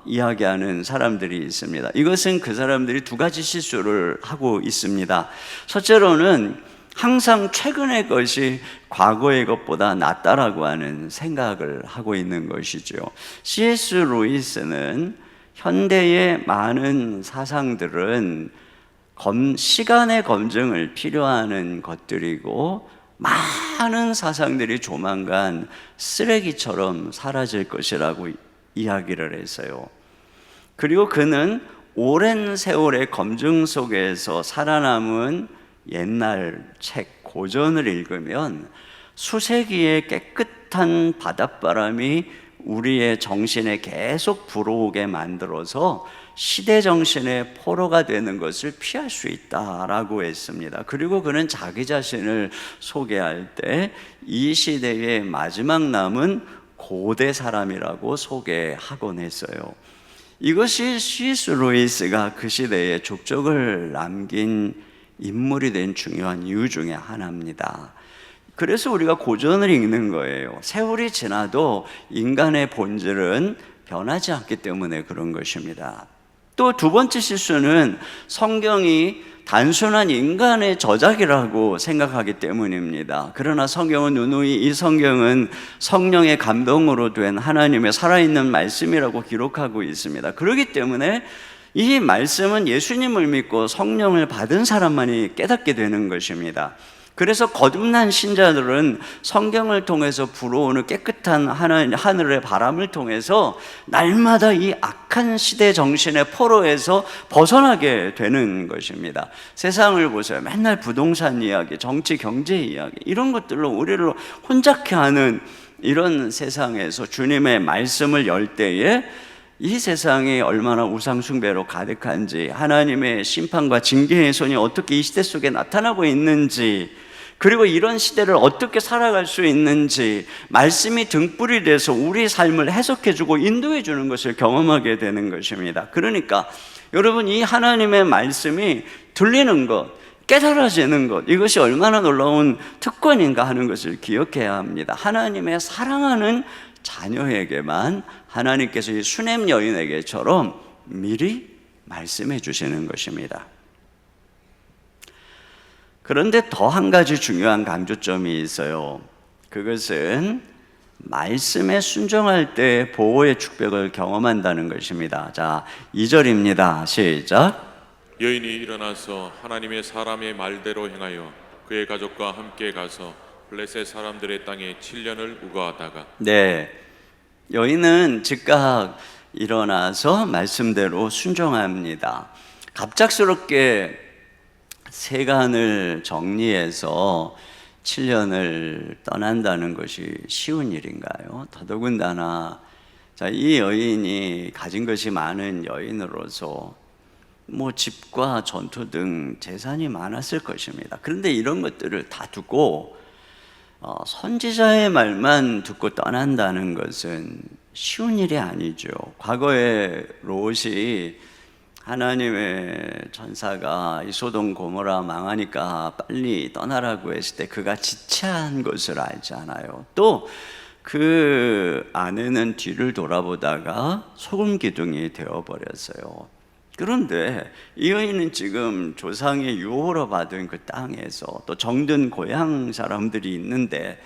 이야기하는 사람들이 있습니다. 이것은 그 사람들이 두 가지 실수를 하고 있습니다. 첫째로는 항상 최근의 것이 과거의 것보다 낫다라고 하는 생각을 하고 있는 것이죠. C.S. 루이스는 현대의 많은 사상들은 시간의 검증을 필요하는 것들이고 많은 사상들이 조만간 쓰레기처럼 사라질 것이라고 이야기를 했어요. 그리고 그는 오랜 세월의 검증 속에서 살아남은 옛날 책, 고전을 읽으면 수세기의 깨끗한 바닷바람이 우리의 정신에 계속 불어오게 만들어서 시대 정신의 포로가 되는 것을 피할 수 있다라고 했습니다. 그리고 그는 자기 자신을 소개할 때 이 시대의 마지막 남은 고대 사람이라고 소개하곤 했어요. 이것이 C.S. 루이스가 그 시대에 족적을 남긴 인물이 된 중요한 이유 중에 하나입니다. 그래서 우리가 고전을 읽는 거예요. 세월이 지나도 인간의 본질은 변하지 않기 때문에 그런 것입니다. 또 두 번째 실수는 성경이 단순한 인간의 저작이라고 생각하기 때문입니다. 그러나 성경은 누누이 이 성경은 성령의 감동으로 된 하나님의 살아있는 말씀이라고 기록하고 있습니다. 그렇기 때문에 이 말씀은 예수님을 믿고 성령을 받은 사람만이 깨닫게 되는 것입니다. 그래서 거듭난 신자들은 성경을 통해서 불어오는 깨끗한 하늘의 바람을 통해서 날마다 이 악한 시대 정신의 포로에서 벗어나게 되는 것입니다. 세상을 보세요. 맨날 부동산 이야기, 정치, 경제 이야기 이런 것들로 우리를 혼잡케 하는 이런 세상에서 주님의 말씀을 열 때에 이 세상이 얼마나 우상숭배로 가득한지, 하나님의 심판과 징계의 손이 어떻게 이 시대 속에 나타나고 있는지, 그리고 이런 시대를 어떻게 살아갈 수 있는지 말씀이 등불이 돼서 우리 삶을 해석해주고 인도해주는 것을 경험하게 되는 것입니다. 그러니까 여러분, 이 하나님의 말씀이 들리는 것, 깨달아지는 것, 이것이 얼마나 놀라운 특권인가 하는 것을 기억해야 합니다. 하나님의 사랑하는 자녀에게만 하나님께서 이 수넴 여인에게처럼 미리 말씀해 주시는 것입니다. 그런데 더 한 가지 중요한 강조점이 있어요. 그것은 말씀에 순종할 때 보호의 축복을 경험한다는 것입니다. 자, 2절입니다. 시작. 여인이 일어나서 하나님의 사람의 말대로 행하여 그의 가족과 함께 가서 블레셋 사람들의 땅에 7년을 우거하다가 네, 여인은 즉각 일어나서 말씀대로 순종합니다. 갑작스럽게 세간을 정리해서 7년을 떠난다는 것이 쉬운 일인가요? 더더군다나 이 여인이 가진 것이 많은 여인으로서 집과 전투 등 재산이 많았을 것입니다. 그런데 이런 것들을 다 두고 선지자의 말만 듣고 떠난다는 것은 쉬운 일이 아니죠. 과거에 롯이 하나님의 전사가 이 소돔 고모라 망하니까 빨리 떠나라고 했을 때 그가 지체한 것을 알잖아요. 또 그 아내는 뒤를 돌아보다가 소금 기둥이 되어버렸어요. 그런데 이 여인은 지금 조상의 유호로 받은 그 땅에서 또 정든 고향 사람들이 있는데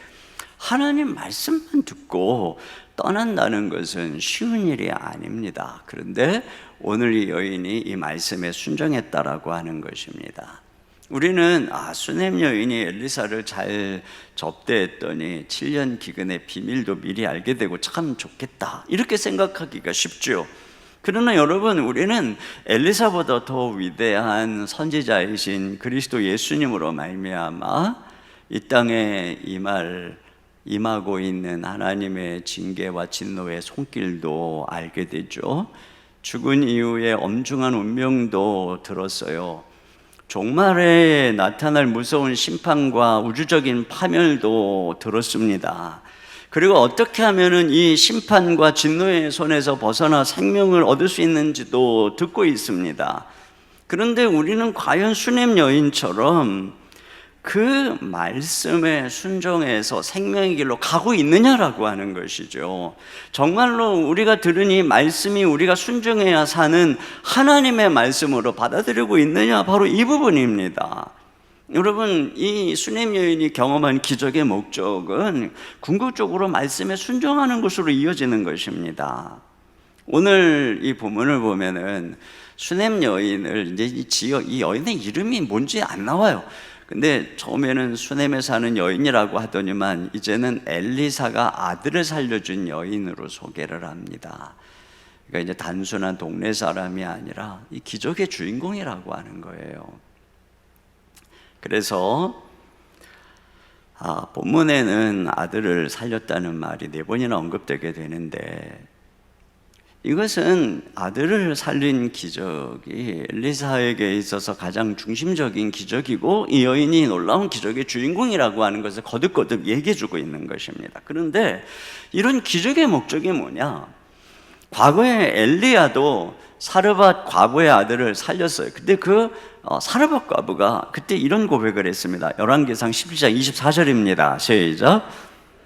하나님 말씀만 듣고 떠난다는 것은 쉬운 일이 아닙니다. 그런데 오늘 이 여인이 이 말씀에 순종했다라고 하는 것입니다. 우리는 수넴 여인이 엘리사를 잘 접대했더니 7년 기근의 비밀도 미리 알게 되고 참 좋겠다 이렇게 생각하기가 쉽죠. 그러나 여러분, 우리는 엘리사보다 더 위대한 선지자이신 그리스도 예수님으로 말미암아 이 땅에 임하고 있는 하나님의 징계와 진노의 손길도 알게 되죠. 죽은 이후에 엄중한 운명도 들었어요. 종말에 나타날 무서운 심판과 우주적인 파멸도 들었습니다. 그리고 어떻게 하면은 이 심판과 진노의 손에서 벗어나 생명을 얻을 수 있는지도 듣고 있습니다. 그런데 우리는 과연 수넴 여인처럼 그 말씀에 순종해서 생명의 길로 가고 있느냐라고 하는 것이죠. 정말로 우리가 들은 이 말씀이 우리가 순종해야 사는 하나님의 말씀으로 받아들이고 있느냐, 바로 이 부분입니다. 여러분, 이 수넴 여인이 경험한 기적의 목적은 궁극적으로 말씀에 순종하는 것으로 이어지는 것입니다. 오늘 이 본문을 보면은 수넴 여인을 이제 이 여인의 이름이 뭔지 안 나와요. 근데 처음에는 수넴에 사는 여인이라고 하더니만 이제는 엘리사가 아들을 살려준 여인으로 소개를 합니다. 그러니까 이제 단순한 동네 사람이 아니라 이 기적의 주인공이라고 하는 거예요. 그래서 본문에는 아들을 살렸다는 말이 4번이나 언급되게 되는데, 이것은 아들을 살린 기적이 엘리사에게 있어서 가장 중심적인 기적이고 이 여인이 놀라운 기적의 주인공이라고 하는 것을 거듭거듭 얘기해주고 있는 것입니다. 그런데 이런 기적의 목적이 뭐냐? 과거에 엘리야도 사르밧 과부의 아들을 살렸어요. 근데 그 사르밧 과부가 그때 이런 고백을 했습니다. 열왕기상 17장 24절입니다. 시작.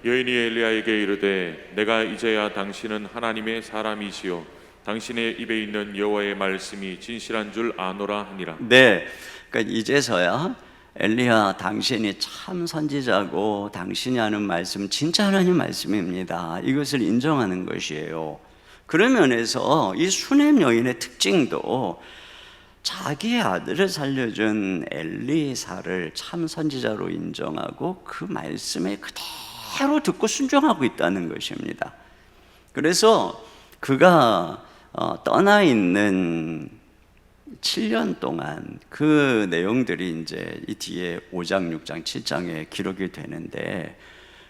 여인이 엘리야에게 이르되 내가 이제야 당신은 하나님의 사람이시요 당신의 입에 있는 여호와의 말씀이 진실한 줄 아노라 하니라. 네, 그러니까 이제서야 엘리야, 당신이 참 선지자고 당신이 하는 말씀 진짜 하나님 말씀입니다. 이것을 인정하는 것이에요. 그런 면에서 이 수넴 여인의 특징도 자기의 아들을 살려준 엘리사를 참 선지자로 인정하고 그 말씀에 그대로 듣고 순종하고 있다는 것입니다. 그래서 그가 떠나 있는 7년 동안 그 내용들이 이제 이 뒤에 5장, 6장, 7장에 기록이 되는데,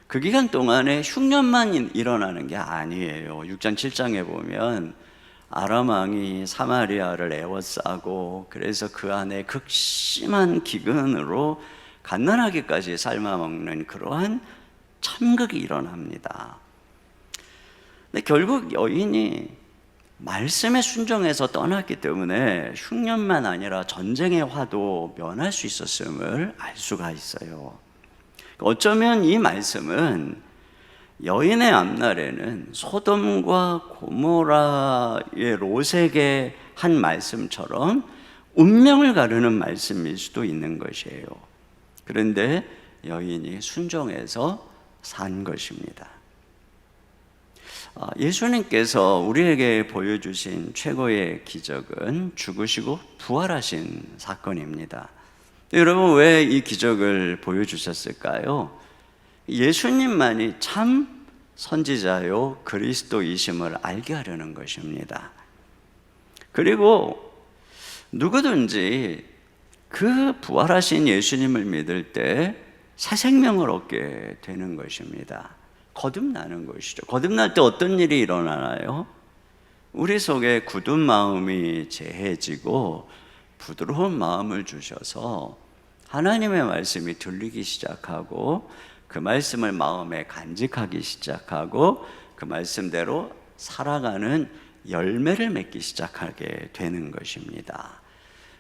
그 기간 동안에 흉년만 일어나는 게 아니에요. 6장, 7장에 보면 아람 왕이 사마리아를 에워싸고, 그래서 그 안에 극심한 기근으로 갓난아기까지 삶아먹는 그러한 참극이 일어납니다. 근데 결국 여인이 말씀에 순종해서 떠났기 때문에 흉년만 아니라 전쟁의 화도 면할 수 있었음을 알 수가 있어요. 어쩌면 이 말씀은 여인의 앞날에는 소돔과 고모라의 롯에게 한 말씀처럼 운명을 가르는 말씀일 수도 있는 것이에요. 그런데 여인이 순종해서 산 것입니다. 예수님께서 우리에게 보여주신 최고의 기적은 죽으시고 부활하신 사건입니다. 여러분, 왜 이 기적을 보여주셨을까요? 예수님만이 참 선지자요 그리스도이심을 알게 하려는 것입니다. 그리고 누구든지 그 부활하신 예수님을 믿을 때 새 생명을 얻게 되는 것입니다. 거듭나는 것이죠. 거듭날 때 어떤 일이 일어나나요? 우리 속에 굳은 마음이 재해지고 부드러운 마음을 주셔서 하나님의 말씀이 들리기 시작하고 그 말씀을 마음에 간직하기 시작하고 그 말씀대로 살아가는 열매를 맺기 시작하게 되는 것입니다.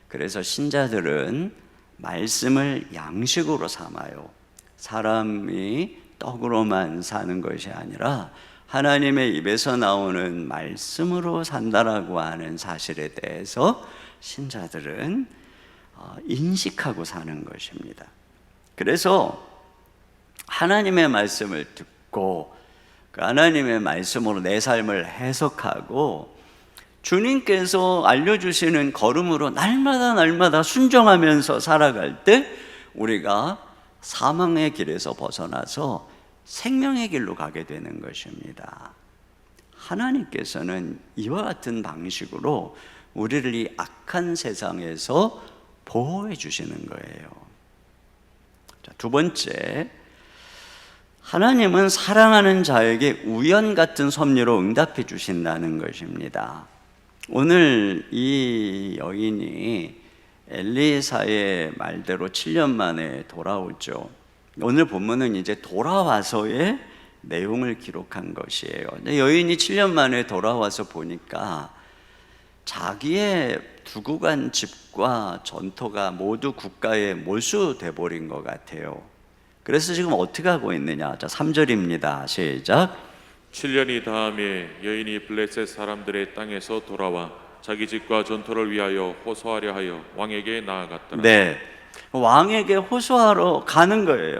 그래서 신자들은 말씀을 양식으로 삼아요. 사람이 떡으로만 사는 것이 아니라 하나님의 입에서 나오는 말씀으로 산다라고 하는 사실에 대해서 신자들은 인식하고 사는 것입니다. 그래서 하나님의 말씀을 듣고 그 하나님의 말씀으로 내 삶을 해석하고 주님께서 알려주시는 걸음으로 날마다 순종하면서 살아갈 때 우리가 사망의 길에서 벗어나서 생명의 길로 가게 되는 것입니다. 하나님께서는 이와 같은 방식으로 우리를 이 악한 세상에서 보호해 주시는 거예요. 자, 두 번째, 하나님은 사랑하는 자에게 우연 같은 섭리로 응답해 주신다는 것입니다. 오늘 이 여인이 엘리사의 말대로 7년 만에 돌아오죠. 오늘 본문은 이제 돌아와서의 내용을 기록한 것이에요. 근데 여인이 7년 만에 돌아와서 보니까 자기의 두고 간 집과 전토가 모두 국가에 몰수돼 버린 것 같아요. 그래서 지금 어떻게 하고 있느냐? 자, 3절입니다. 시작. 7년이 다음에 여인이 블레셋 사람들의 땅에서 돌아와 자기 집과 전토를 위하여 호소하려 하여 왕에게 나아갔더라. 네, 왕에게 호소하러 가는 거예요.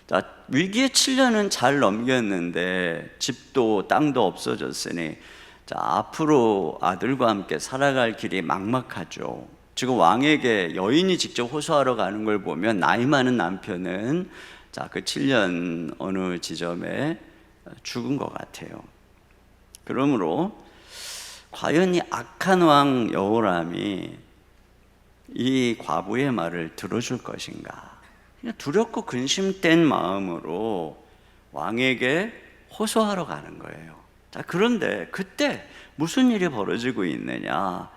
자, 위기의 7년은 잘 넘겼는데 집도 땅도 없어졌으니 자, 앞으로 아들과 함께 살아갈 길이 막막하죠. 지금 왕에게 여인이 직접 호소하러 가는 걸 보면 나이 많은 남편은 자, 그 7년 어느 지점에 죽은 것 같아요. 그러므로 과연 이 악한 왕 여호람이 이 과부의 말을 들어줄 것인가? 두렵고 근심된 마음으로 왕에게 호소하러 가는 거예요. 자, 그런데 그때 무슨 일이 벌어지고 있느냐?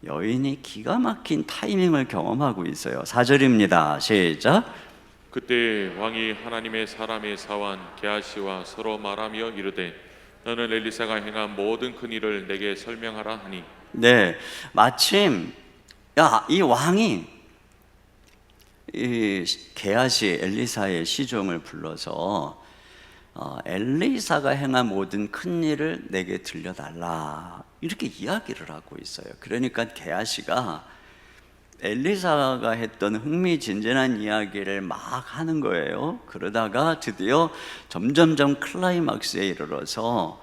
여인이 기가 막힌 타이밍을 경험하고 있어요. 4절입니다. 시작. 그때 왕이 하나님의 사람의 사환 게하시와 서로 말하며 이르되 너는 엘리사가 행한 모든 큰 일을 내게 설명하라 하니. 네, 마침 이 왕이 이 게하시 엘리사의 시종을 불러서 엘리사가 행한 모든 큰 일을 내게 들려달라 이렇게 이야기를 하고 있어요. 그러니까 게하시가 엘리사가 했던 흥미진진한 이야기를 막 하는 거예요. 그러다가 드디어 점점점 클라이막스에 이르러서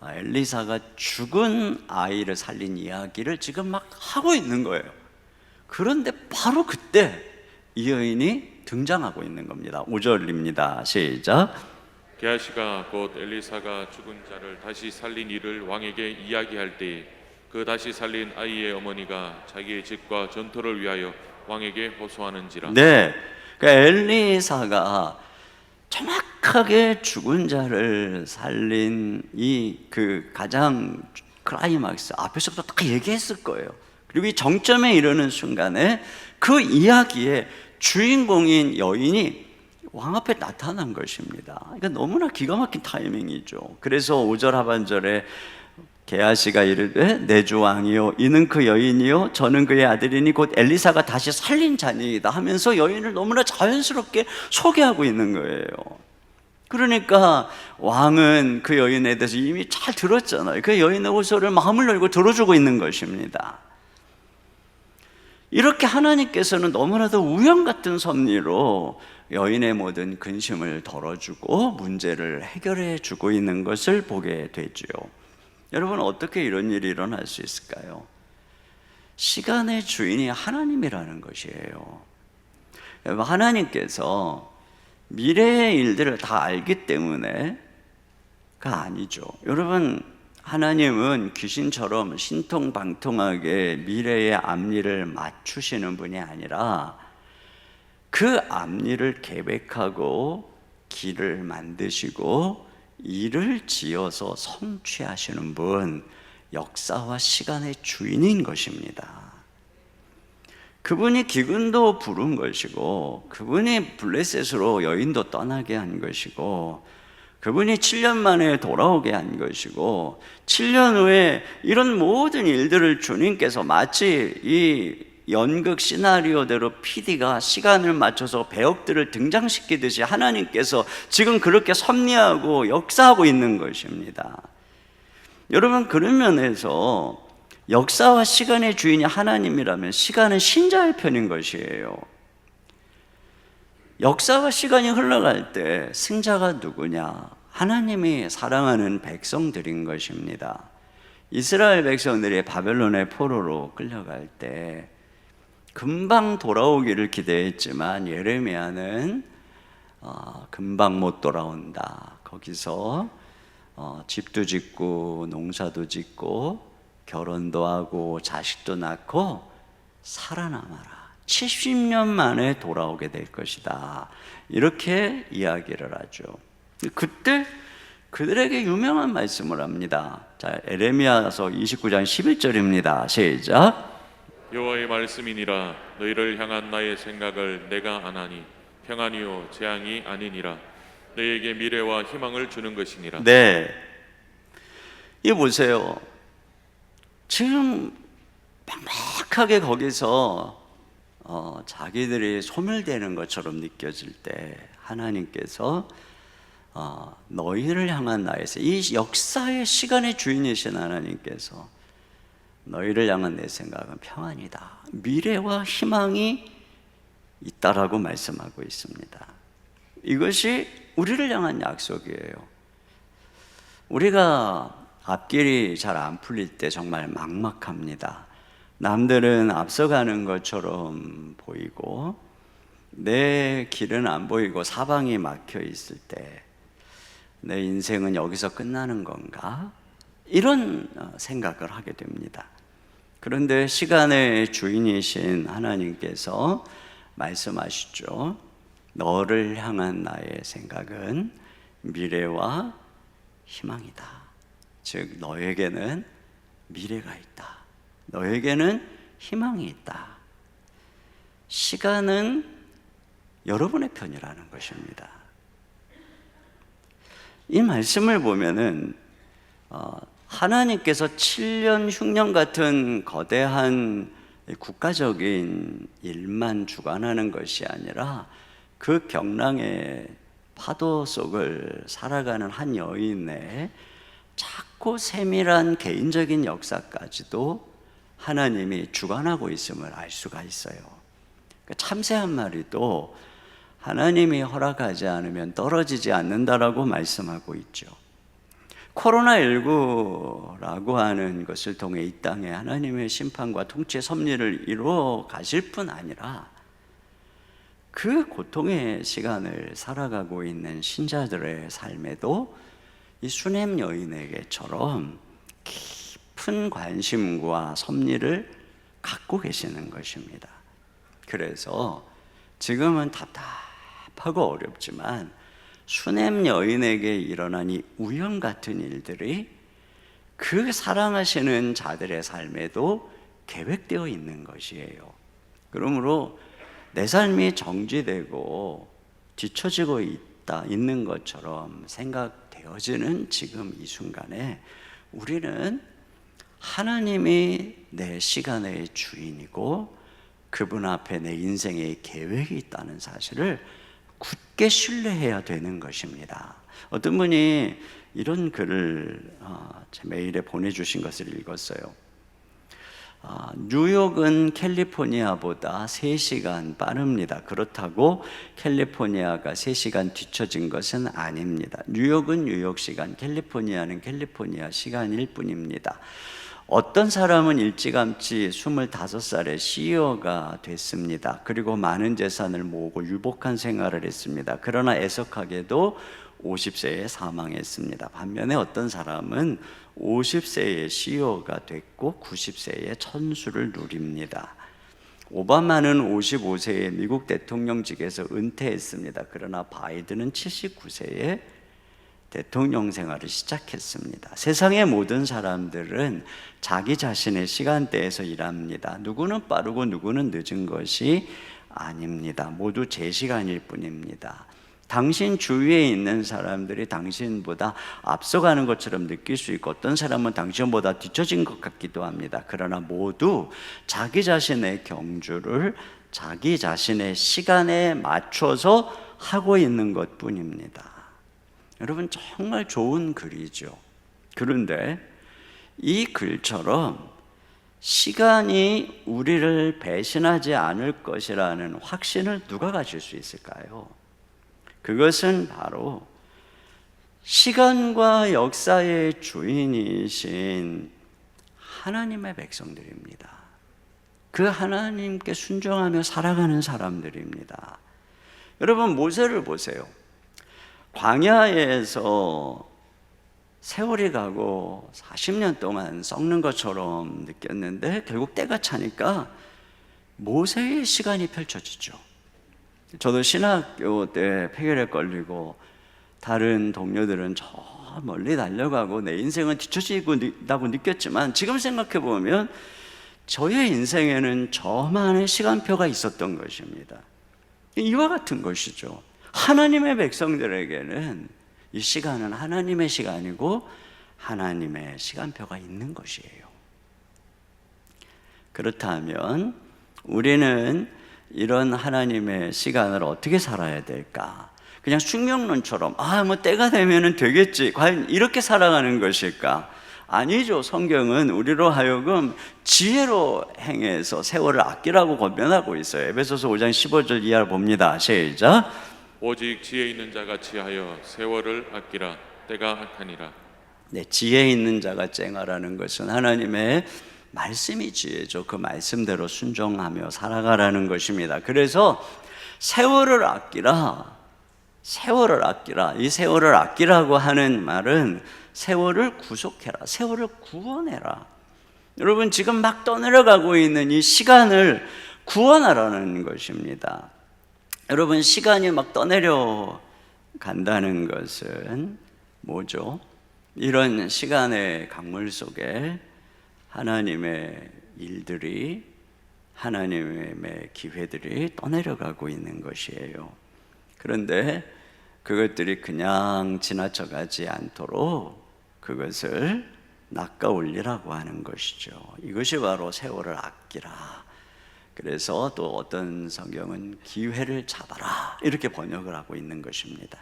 엘리사가 죽은 아이를 살린 이야기를 지금 막 하고 있는 거예요. 그런데 바로 그때 이 여인이 등장하고 있는 겁니다. 5절입니다. 시작. 게하시가 곧 엘리사가 죽은 자를 다시 살린 일을 왕에게 이야기할 때에 그 다시 살린 아이의 어머니가 자기의 집과 전토를 위하여 왕에게 호소하는지라. 네, 그러니까 엘리사가 정확하게 죽은 자를 살린 이 그 가장 클라이막스 앞에서부터 다 얘기했을 거예요. 그리고 이 정점에 이르는 순간에 그 이야기의 주인공인 여인이 왕 앞에 나타난 것입니다. 그러니까 너무나 기가 막힌 타이밍이죠. 그래서 5절 하반절에 게하시가 이르되 내 주 왕이요 이는 그 여인이요 저는 그의 아들이니 곧 엘리사가 다시 살린 자니이다 하면서 여인을 너무나 자연스럽게 소개하고 있는 거예요. 그러니까 왕은 그 여인에 대해서 이미 잘 들었잖아요. 그 여인의 호소를 마음을 열고 들어주고 있는 것입니다. 이렇게 하나님께서는 너무나도 우연 같은 섭리로 여인의 모든 근심을 덜어주고 문제를 해결해 주고 있는 것을 보게 되죠. 여러분, 어떻게 이런 일이 일어날 수 있을까요? 시간의 주인이 하나님이라는 것이에요. 여러분, 하나님께서 미래의 일들을 다 알기 때문에가 아니죠. 여러분, 하나님은 귀신처럼 신통방통하게 미래의 앞일을 맞추시는 분이 아니라 그 앞일을 계획하고 길을 만드시고 일을 지어서 성취하시는 분, 역사와 시간의 주인인 것입니다. 그분이 기근도 부른 것이고, 그분이 블레셋으로 여인도 떠나게 한 것이고, 그분이 7년 만에 돌아오게 한 것이고, 7년 후에 이런 모든 일들을 주님께서 마치 이 연극 시나리오대로 PD가 시간을 맞춰서 배역들을 등장시키듯이 하나님께서 지금 그렇게 섭리하고 역사하고 있는 것입니다. 여러분, 그런 면에서 역사와 시간의 주인이 하나님이라면 시간은 신자의 편인 것이에요. 역사와 시간이 흘러갈 때 승자가 누구냐? 하나님이 사랑하는 백성들인 것입니다. 이스라엘 백성들이 바벨론의 포로로 끌려갈 때 금방 돌아오기를 기대했지만 예레미야는 금방 못 돌아온다. 거기서 집도 짓고 농사도 짓고 결혼도 하고 자식도 낳고 살아남아라. 70년 만에 돌아오게 될 것이다. 이렇게 이야기를 하죠. 그때 그들에게 유명한 말씀을 합니다. 자, 에레미야서 29장 11절입니다. 시작. 여호와의 말씀이니라. 너희를 향한 나의 생각을 내가 아나니 평안이요 재앙이 아니니라. 너희에게 미래와 희망을 주는 것이니라. 네, 이 보세요. 지금 빡빡하게 거기서 자기들이 소멸되는 것처럼 느껴질 때 하나님께서 너희를 향한 나의 이 역사의 시간의 주인이신 하나님께서 너희를 향한 내 생각은 평안이다, 미래와 희망이 있다라고 말씀하고 있습니다. 이것이 우리를 향한 약속이에요. 우리가 앞길이 잘 안 풀릴 때 정말 막막합니다. 남들은 앞서가는 것처럼 보이고 내 길은 안 보이고 사방이 막혀 있을 때 내 인생은 여기서 끝나는 건가? 이런 생각을 하게 됩니다. 그런데 시간의 주인이신 하나님께서 말씀하시죠. 너를 향한 나의 생각은 미래와 희망이다. 즉 너에게는 미래가 있다. 너에게는 희망이 있다. 시간은 여러분의 편이라는 것입니다. 이 말씀을 보면은 하나님께서 7년 흉년 같은 거대한 국가적인 일만 주관하는 것이 아니라 그 경랑의 파도 속을 살아가는 한 여인의 작고 세밀한 개인적인 역사까지도 하나님이 주관하고 있음을 알 수가 있어요. 참새 한 마리도 하나님이 허락하지 않으면 떨어지지 않는다라고 말씀하고 있죠. 코로나19라고 하는 것을 통해 이 땅에 하나님의 심판과 통치의 섭리를 이루어 가실 뿐 아니라 그 고통의 시간을 살아가고 있는 신자들의 삶에도 이 수넴 여인에게처럼 깊은 관심과 섭리를 갖고 계시는 것입니다. 그래서 지금은 답답하고 어렵지만 수넴 여인에게 일어난 이 우연 같은 일들이 그 사랑하시는 자들의 삶에도 계획되어 있는 것이에요. 그러므로 내 삶이 정지되고 뒤처지고 있는 것처럼 생각되어지는 지금 이 순간에 우리는 하나님이 내 시간의 주인이고 그분 앞에 내 인생의 계획이 있다는 사실을 굳게 신뢰해야 되는 것입니다. 어떤 분이 이런 글을 제 메일에 보내주신 것을 읽었어요. 뉴욕은 캘리포니아보다 3시간 빠릅니다. 그렇다고 캘리포니아가 3시간 뒤처진 것은 아닙니다. 뉴욕은 뉴욕 시간, 캘리포니아는 캘리포니아 시간일 뿐입니다. 어떤 사람은 일찌감치 25살에 CEO가 됐습니다. 그리고 많은 재산을 모으고 유복한 생활을 했습니다. 그러나 애석하게도 50세에 사망했습니다. 반면에 어떤 사람은 50세에 CEO가 됐고 90세에 천수를 누립니다. 오바마는 55세에 미국 대통령직에서 은퇴했습니다. 그러나 바이든은 79세에 대통령 생활을 시작했습니다. 세상의 모든 사람들은 자기 자신의 시간대에서 일합니다. 누구는 빠르고 누구는 늦은 것이 아닙니다. 모두 제 시간일 뿐입니다. 당신 주위에 있는 사람들이 당신보다 앞서가는 것처럼 느낄 수 있고 어떤 사람은 당신보다 뒤처진 것 같기도 합니다. 그러나 모두 자기 자신의 경주를 자기 자신의 시간에 맞춰서 하고 있는 것뿐입니다. 여러분, 정말 좋은 글이죠. 그런데 이 글처럼 시간이 우리를 배신하지 않을 것이라는 확신을 누가 가질 수 있을까요? 그것은 바로 시간과 역사의 주인이신 하나님의 백성들입니다. 그 하나님께 순종하며 살아가는 사람들입니다. 여러분, 모세를 보세요. 광야에서 세월이 가고 40년 동안 썩는 것처럼 느꼈는데 결국 때가 차니까 모세의 시간이 펼쳐지죠. 저도 신학교 때 폐결에 걸리고 다른 동료들은 저 멀리 달려가고 내 인생은 뒤처지고 있다고 느꼈지만 지금 생각해 보면 저의 인생에는 저만의 시간표가 있었던 것입니다. 이와 같은 것이죠. 하나님의 백성들에게는 이 시간은 하나님의 시간이고 하나님의 시간표가 있는 것이에요. 그렇다면 우리는 이런 하나님의 시간을 어떻게 살아야 될까? 그냥 숙명론처럼 뭐 때가 되면은 되겠지, 과연 이렇게 살아가는 것일까? 아니죠. 성경은 우리로 하여금 지혜로 행해서 세월을 아끼라고 권면하고 있어요. 에베소서 5장 15절 이하를 봅니다. 시작. 오직 지혜 있는 자가 지하여 세월을 아끼라. 때가 악하니라. 네, 지혜 있는 자가 쨍하라는 것은 하나님의 말씀이 지혜죠. 그 말씀대로 순종하며 살아가라는 것입니다. 그래서 세월을 아끼라, 세월을 아끼라. 이 세월을 아끼라고 하는 말은 세월을 구속해라, 세월을 구원해라. 여러분, 지금 막 떠내려가고 있는 이 시간을 구원하라는 것입니다. 여러분, 시간이 막 떠내려 간다는 것은 뭐죠? 이런 시간의 강물 속에 하나님의 일들이, 하나님의 기회들이 떠내려가고 있는 것이에요. 그런데 그것들이 그냥 지나쳐가지 않도록 그것을 낚아올리라고 하는 것이죠. 이것이 바로 세월을 아끼라. 그래서 또 어떤 성경은 기회를 잡아라 이렇게 번역을 하고 있는 것입니다.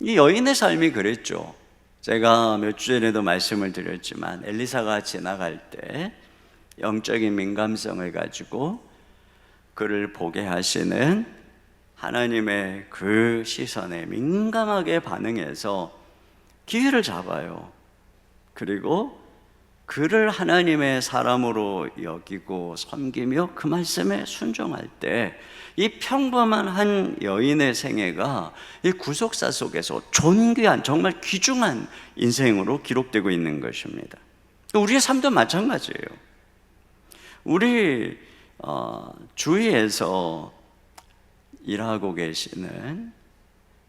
이 여인의 삶이 그랬죠. 제가 몇 주 전에도 말씀을 드렸지만 엘리사가 지나갈 때 영적인 민감성을 가지고 그를 보게 하시는 하나님의 그 시선에 민감하게 반응해서 기회를 잡아요. 그리고 그를 하나님의 사람으로 여기고 섬기며 그 말씀에 순종할 때 이 평범한 한 여인의 생애가 이 구속사 속에서 존귀한, 정말 귀중한 인생으로 기록되고 있는 것입니다. 우리의 삶도 마찬가지예요. 우리 주위에서 일하고 계시는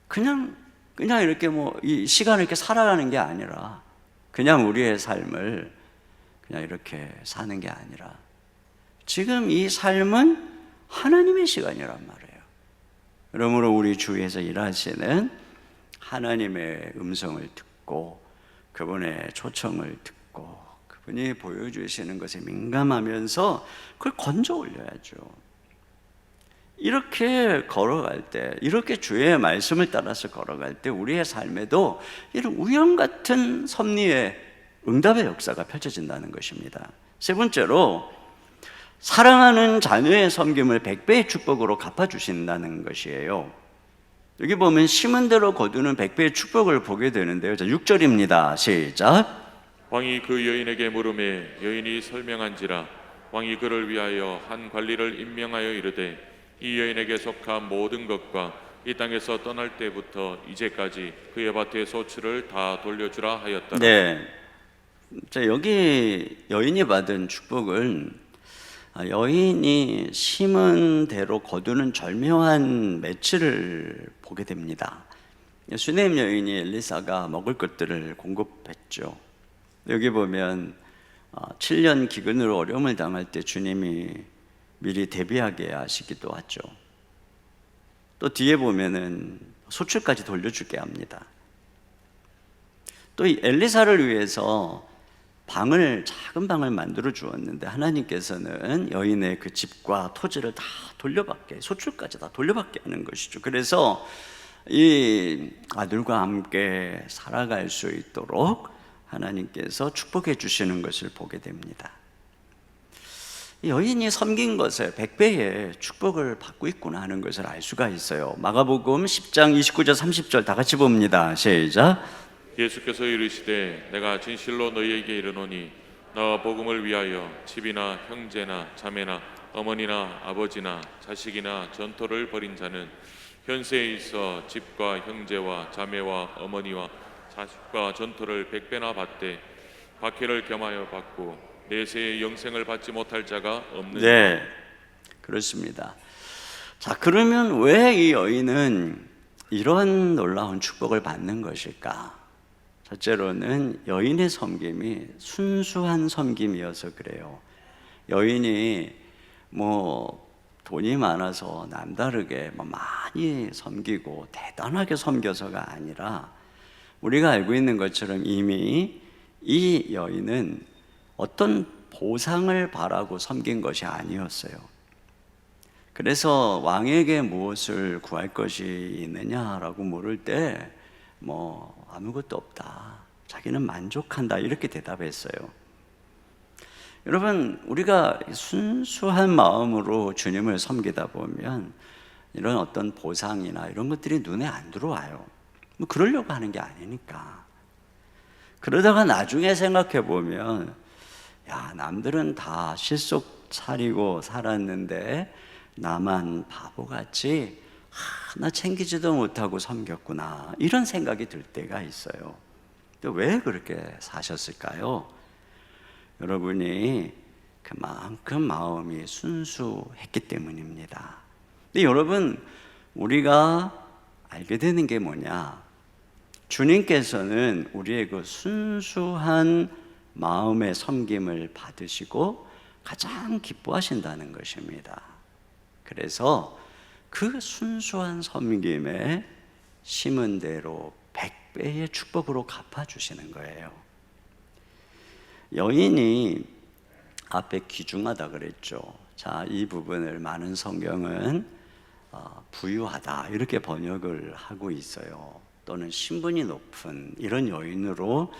그냥 이렇게 이 시간을 이렇게 살아가는 게 아니라 그냥 우리의 삶을 그냥 이렇게 사는 게 아니라 지금 이 삶은 하나님의 시간이란 말이에요. 그러므로 우리 주위에서 일하시는 하나님의 음성을 듣고 그분의 초청을 듣고 그분이 보여주시는 것에 민감하면서 그걸 건져 올려야죠. 이렇게 걸어갈 때, 이렇게 주의 말씀을 따라서 걸어갈 때 우리의 삶에도 이런 우연 같은 섭리의 응답의 역사가 펼쳐진다는 것입니다. 세 번째로 사랑하는 자녀의 섬김을 100배의 축복으로 갚아주신다는 것이에요. 여기 보면 심은 대로 거두는 100배의 축복을 보게 되는데요. 자, 6절입니다. 시작. 왕이 그 여인에게 물음에 여인이 설명한지라 왕이 그를 위하여 한 관리를 임명하여 이르되 이 여인에게 속한 모든 것과 이 땅에서 떠날 때부터 이제까지 그의 밭의 소출을 다 돌려주라 하였더라. 네. 자, 여기 여인이 받은 축복은 여인이 심은 대로 거두는 절묘한 매치를 보게 됩니다. 수네임 여인이 엘리사가 먹을 것들을 공급했죠. 여기 보면 7년 기근으로 어려움을 당할 때 주님이 미리 대비하게 하시기도 하죠. 또 뒤에 보면은 소출까지 돌려주게 합니다. 또 이 엘리사를 위해서 작은 방을 만들어 주었는데 하나님께서는 여인의 그 집과 토지를 다 돌려받게, 소출까지 다 돌려받게 하는 것이죠. 그래서 이 아들과 함께 살아갈 수 있도록 하나님께서 축복해 주시는 것을 보게 됩니다. 여인이 섬긴 것에 100배의 축복을 받고 있구나 하는 것을 알 수가 있어요. 마가복음 10장 29절 30절 다 같이 봅니다. 시작. 예수께서 이르시되 내가 진실로 너희에게 이르노니 너와 복음을 위하여 집이나 형제나 자매나 어머니나 아버지나 자식이나 전토를 벌인 자는 현세에 있어 집과 형제와 자매와 어머니와 자식과 전토를 100배나 받되 박해를 겸하여 받고 내세의 영생을 받지 못할 자가 없느냐. 네, 그렇습니다. 자, 그러면 왜 이 여인은 이런 놀라운 축복을 받는 것일까? 첫째로는 여인의 섬김이 순수한 섬김이어서 그래요. 여인이 돈이 많아서 남다르게 많이 섬기고 대단하게 섬겨서가 아니라 우리가 알고 있는 것처럼 이미 이 여인은 어떤 보상을 바라고 섬긴 것이 아니었어요. 그래서 왕에게 무엇을 구할 것이 있느냐라고 물을 때 아무것도 없다. 자기는 만족한다. 이렇게 대답했어요. 여러분, 우리가 순수한 마음으로 주님을 섬기다 보면 이런 어떤 보상이나 이런 것들이 눈에 안 들어와요. 그러려고 하는 게 아니니까. 그러다가 나중에 생각해 보면 남들은 다 실속 차리고 살았는데 나만 바보같이 하나 챙기지도 못하고 섬겼구나, 이런 생각이 들 때가 있어요. 또 왜 그렇게 사셨을까요? 여러분이 그만큼 마음이 순수했기 때문입니다. 근데 여러분, 우리가 알게 되는 게 뭐냐? 주님께서는 우리의 그 순수한 마음의 섬김을 받으시고 가장 기뻐하신다는 것입니다. 그래서 그 순수한 섬김에 심은 대로 100배의 축복으로 갚아주시는 거예요. 여인이 앞에 귀중하다 그랬죠. 자, 이 부분을 많은 성경은 부유하다 이렇게 번역을 하고 있어요. 또는 신분이 높은 이런 여인으로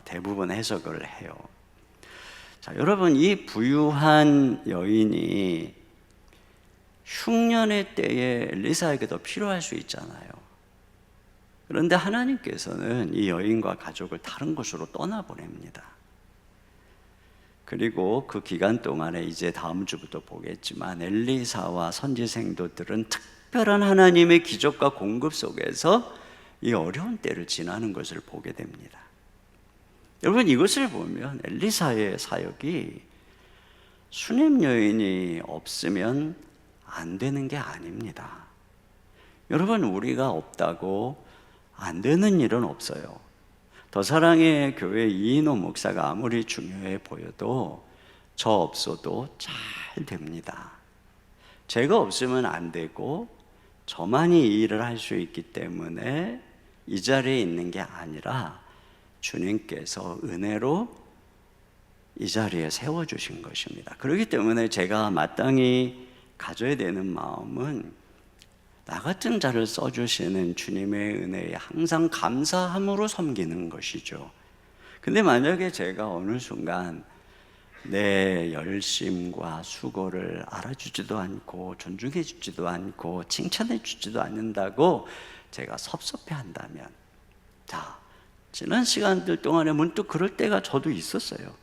대부분 해석을 해요. 자, 여러분, 이 부유한 여인이 흉년의 때에 엘리사에게 더 필요할 수 있잖아요. 그런데 하나님께서는 이 여인과 가족을 다른 곳으로 떠나보냅니다. 그리고 그 기간 동안에 이제 다음 주부터 보겠지만 엘리사와 선지생도들은 특별한 하나님의 기적과 공급 속에서 이 어려운 때를 지나는 것을 보게 됩니다. 여러분, 이것을 보면 엘리사의 사역이 수냄 여인이 없으면 안 되는 게 아닙니다. 여러분, 우리가 없다고 안 되는 일은 없어요. 더사랑의 교회 이인호 목사가 아무리 중요해 보여도 저 없어도 잘 됩니다. 제가 없으면 안 되고 저만이 이 일을 할 수 있기 때문에 이 자리에 있는 게 아니라 주님께서 은혜로 이 자리에 세워주신 것입니다. 그렇기 때문에 제가 마땅히 가져야 되는 마음은 나 같은 자를 써주시는 주님의 은혜에 항상 감사함으로 섬기는 것이죠. 근데 만약에 제가 어느 순간 내 열심과 수고를 알아주지도 않고 존중해 주지도 않고 칭찬해 주지도 않는다고 제가 섭섭해한다면, 자, 지난 시간들 동안에 문득 그럴 때가 저도 있었어요.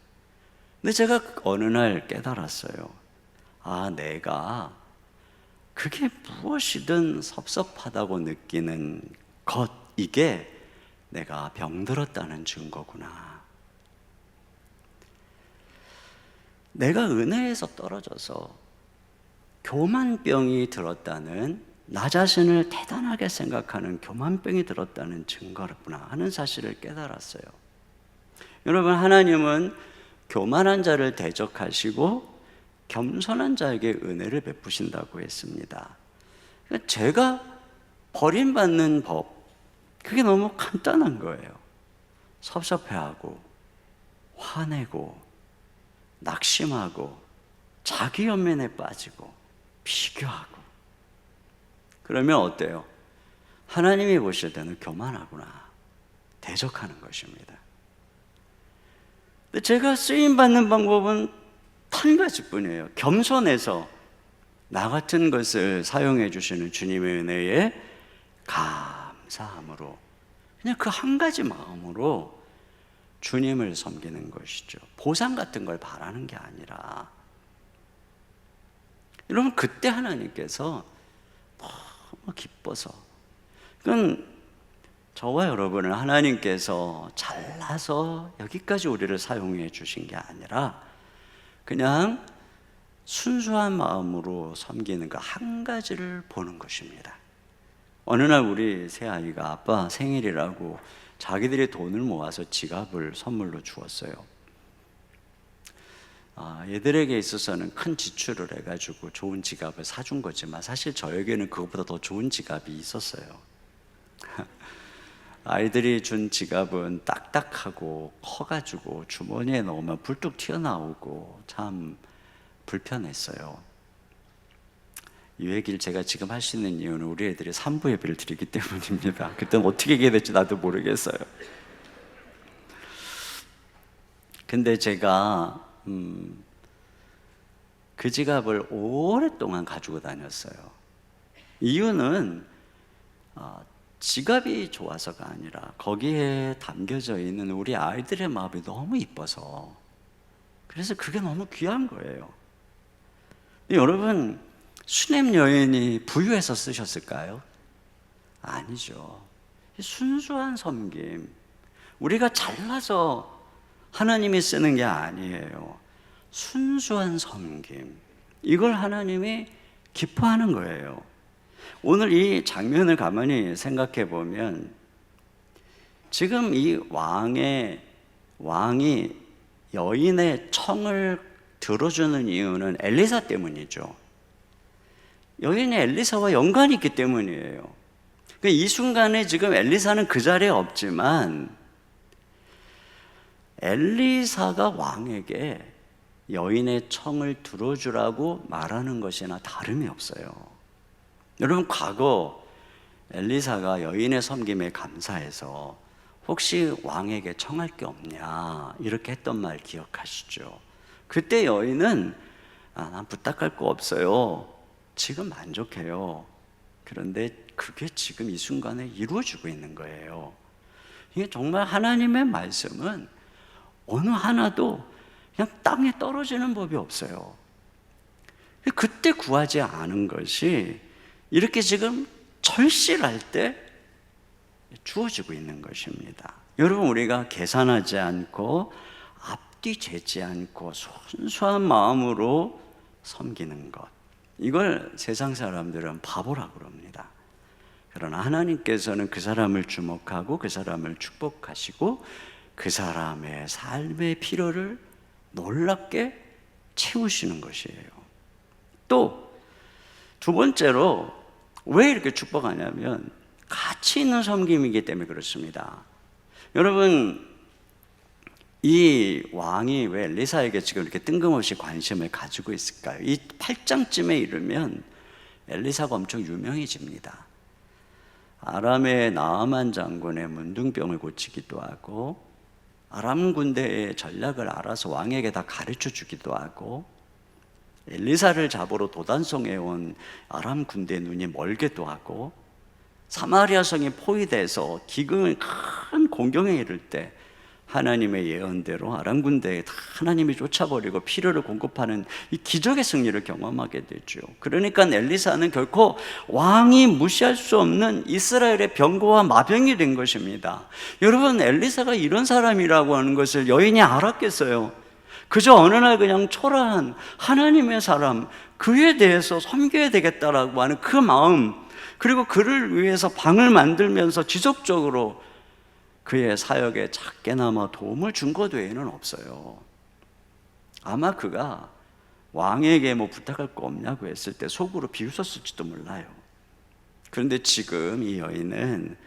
근데 제가 어느 날 깨달았어요. 아, 내가 그게 무엇이든 섭섭하다고 느끼는 것, 이게 내가 병들었다는 증거구나. 내가 은혜에서 떨어져서 교만병이 들었다는, 나 자신을 대단하게 생각하는 교만병이 들었다는 증거구나 하는 사실을 깨달았어요. 여러분, 하나님은 교만한 자를 대적하시고 겸손한 자에게 은혜를 베푸신다고 했습니다. 그러니까 제가 버림받는 법, 그게 너무 간단한 거예요. 섭섭해하고 화내고 낙심하고 자기 연민에 빠지고 비교하고, 그러면 어때요? 하나님이 보실 때는 교만하구나, 대적하는 것입니다. 근데 제가 쓰임받는 방법은 한 가지뿐이에요. 겸손해서 나 같은 것을 사용해 주시는 주님의 은혜에 감사함으로, 그냥 그 한 가지 마음으로 주님을 섬기는 것이죠. 보상 같은 걸 바라는 게 아니라. 여러분, 그때 하나님께서 너무 기뻐서, 그건 저와 여러분을 하나님께서 잘라서 여기까지 우리를 사용해 주신 게 아니라 그냥 순수한 마음으로 섬기는 그 한 가지를 보는 것입니다. 어느 날 우리 새아이가 아빠 생일이라고 자기들이 돈을 모아서 지갑을 선물로 주었어요. 얘들에게 있어서는 큰 지출을 해가지고 좋은 지갑을 사준 거지만 사실 저에게는 그것보다 더 좋은 지갑이 있었어요. 아이들이 준 지갑은 딱딱하고 커가지고 주머니에 넣으면 불뚝 튀어나오고 참 불편했어요. 이 얘기를 제가 지금 할 수 있는 이유는 우리 애들이 3부 예배를 드리기 때문입니다. 그때는 어떻게 얘기해야 될지 나도 모르겠어요. 근데 제가 그 지갑을 오랫동안 가지고 다녔어요. 이유는 지갑이 좋아서가 아니라 거기에 담겨져 있는 우리 아이들의 마음이 너무 이뻐서, 그래서 그게 너무 귀한 거예요. 여러분, 수냄 여인이 부유해서 쓰셨을까요? 아니죠. 순수한 섬김, 우리가 잘나서 하나님이 쓰는 게 아니에요. 순수한 섬김, 이걸 하나님이 기뻐하는 거예요. 오늘 이 장면을 가만히 생각해 보면 지금 이 왕이 여인의 청을 들어주는 이유는 엘리사 때문이죠. 여인이 엘리사와 연관이 있기 때문이에요. 이 순간에 지금 엘리사는 그 자리에 없지만 엘리사가 왕에게 여인의 청을 들어주라고 말하는 것이나 다름이 없어요. 여러분, 과거 엘리사가 여인의 섬김에 감사해서 혹시 왕에게 청할 게 없냐 이렇게 했던 말 기억하시죠? 그때 여인은 난 부탁할 거 없어요, 지금 만족해요. 그런데 그게 지금 이 순간에 이루어지고 있는 거예요. 이게 정말 하나님의 말씀은 어느 하나도 그냥 땅에 떨어지는 법이 없어요. 그때 구하지 않은 것이 이렇게 지금 절실할 때 주어지고 있는 것입니다. 여러분, 우리가 계산하지 않고 앞뒤 재지 않고 순수한 마음으로 섬기는 것, 이걸 세상 사람들은 바보라고 그럽니다. 그러나 하나님께서는 그 사람을 주목하고 그 사람을 축복하시고 그 사람의 삶의 필요를 놀랍게 채우시는 것이에요. 또 두 번째로 왜 이렇게 축복하냐면 가치 있는 섬김이기 때문에 그렇습니다. 여러분, 이 왕이 왜 엘리사에게 지금 이렇게 뜬금없이 관심을 가지고 있을까요? 이 8장쯤에 이르면 엘리사가 엄청 유명해집니다. 아람의 나아만 장군의 문둥병을 고치기도 하고 아람 군대의 전략을 알아서 왕에게 다 가르쳐 주기도 하고, 엘리사를 잡으러 도단성에 온 아람 군대의 눈이 멀게도 하고, 사마리아 성이 포위돼서 기근을 큰 공경에 이를 때 하나님의 예언대로 아람 군대에 다 하나님이 쫓아버리고 필요를 공급하는 이 기적의 승리를 경험하게 되죠. 그러니까 엘리사는 결코 왕이 무시할 수 없는 이스라엘의 병거와 마병이 된 것입니다. 여러분, 엘리사가 이런 사람이라고 하는 것을 여인이 알았겠어요? 그저 어느 날 그냥 초라한 하나님의 사람, 그에 대해서 섬겨야 되겠다라고 하는 그 마음, 그리고 그를 위해서 방을 만들면서 지속적으로 그의 사역에 작게나마 도움을 준 것 외에는 없어요. 아마 그가 왕에게 뭐 부탁할 거 없냐고 했을 때 속으로 비웃었을지도 몰라요. 그런데 지금 이 여인은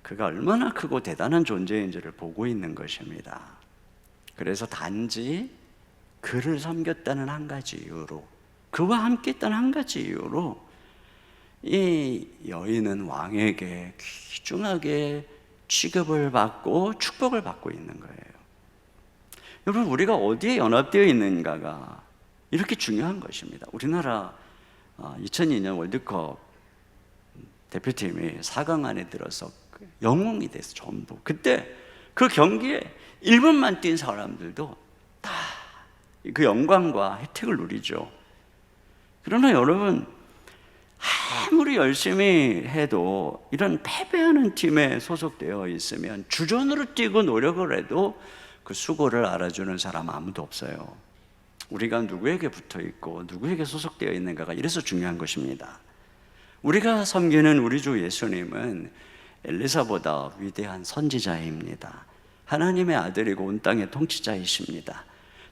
그가 얼마나 크고 대단한 존재인지를 보고 있는 것입니다. 그래서 단지 그를 섬겼다는 한 가지 이유로, 그와 함께 했다는 한 가지 이유로 이 여인은 왕에게 귀중하게 취급을 받고 축복을 받고 있는 거예요. 여러분, 우리가 어디에 연합되어 있는가가 이렇게 중요한 것입니다. 우리나라 2002년 월드컵 대표팀이 4강 안에 들어서 영웅이 됐어, 전부. 그때 그 경기에 1분만 뛴 사람들도 다 그 영광과 혜택을 누리죠. 그러나 여러분, 아무리 열심히 해도 이런 패배하는 팀에 소속되어 있으면 주전으로 뛰고 노력을 해도 그 수고를 알아주는 사람 아무도 없어요. 우리가 누구에게 붙어 있고 누구에게 소속되어 있는가가 이래서 중요한 것입니다. 우리가 섬기는 우리 주 예수님은 엘리사보다 위대한 선지자입니다. 하나님의 아들이고 온 땅의 통치자이십니다.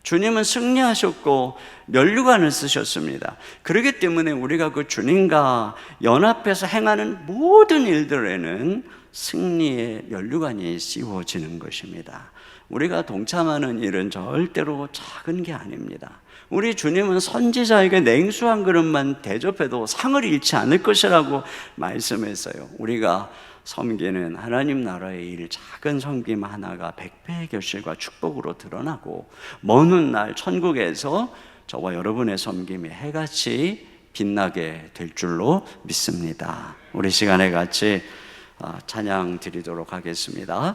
주님은 승리하셨고 면류관을 쓰셨습니다. 그렇기 때문에 우리가 그 주님과 연합해서 행하는 모든 일들에는 승리의 면류관이 씌워지는 것입니다. 우리가 동참하는 일은 절대로 작은 게 아닙니다. 우리 주님은 선지자에게 냉수 한 그릇만 대접해도 상을 잃지 않을 것이라고 말씀했어요. 우리가 섬기는 하나님 나라의 일, 작은 섬김 하나가 100배의 결실과 축복으로 드러나고 먼 훗날 천국에서 저와 여러분의 섬김이 해같이 빛나게 될 줄로 믿습니다. 우리 시간에 같이 찬양 드리도록 하겠습니다.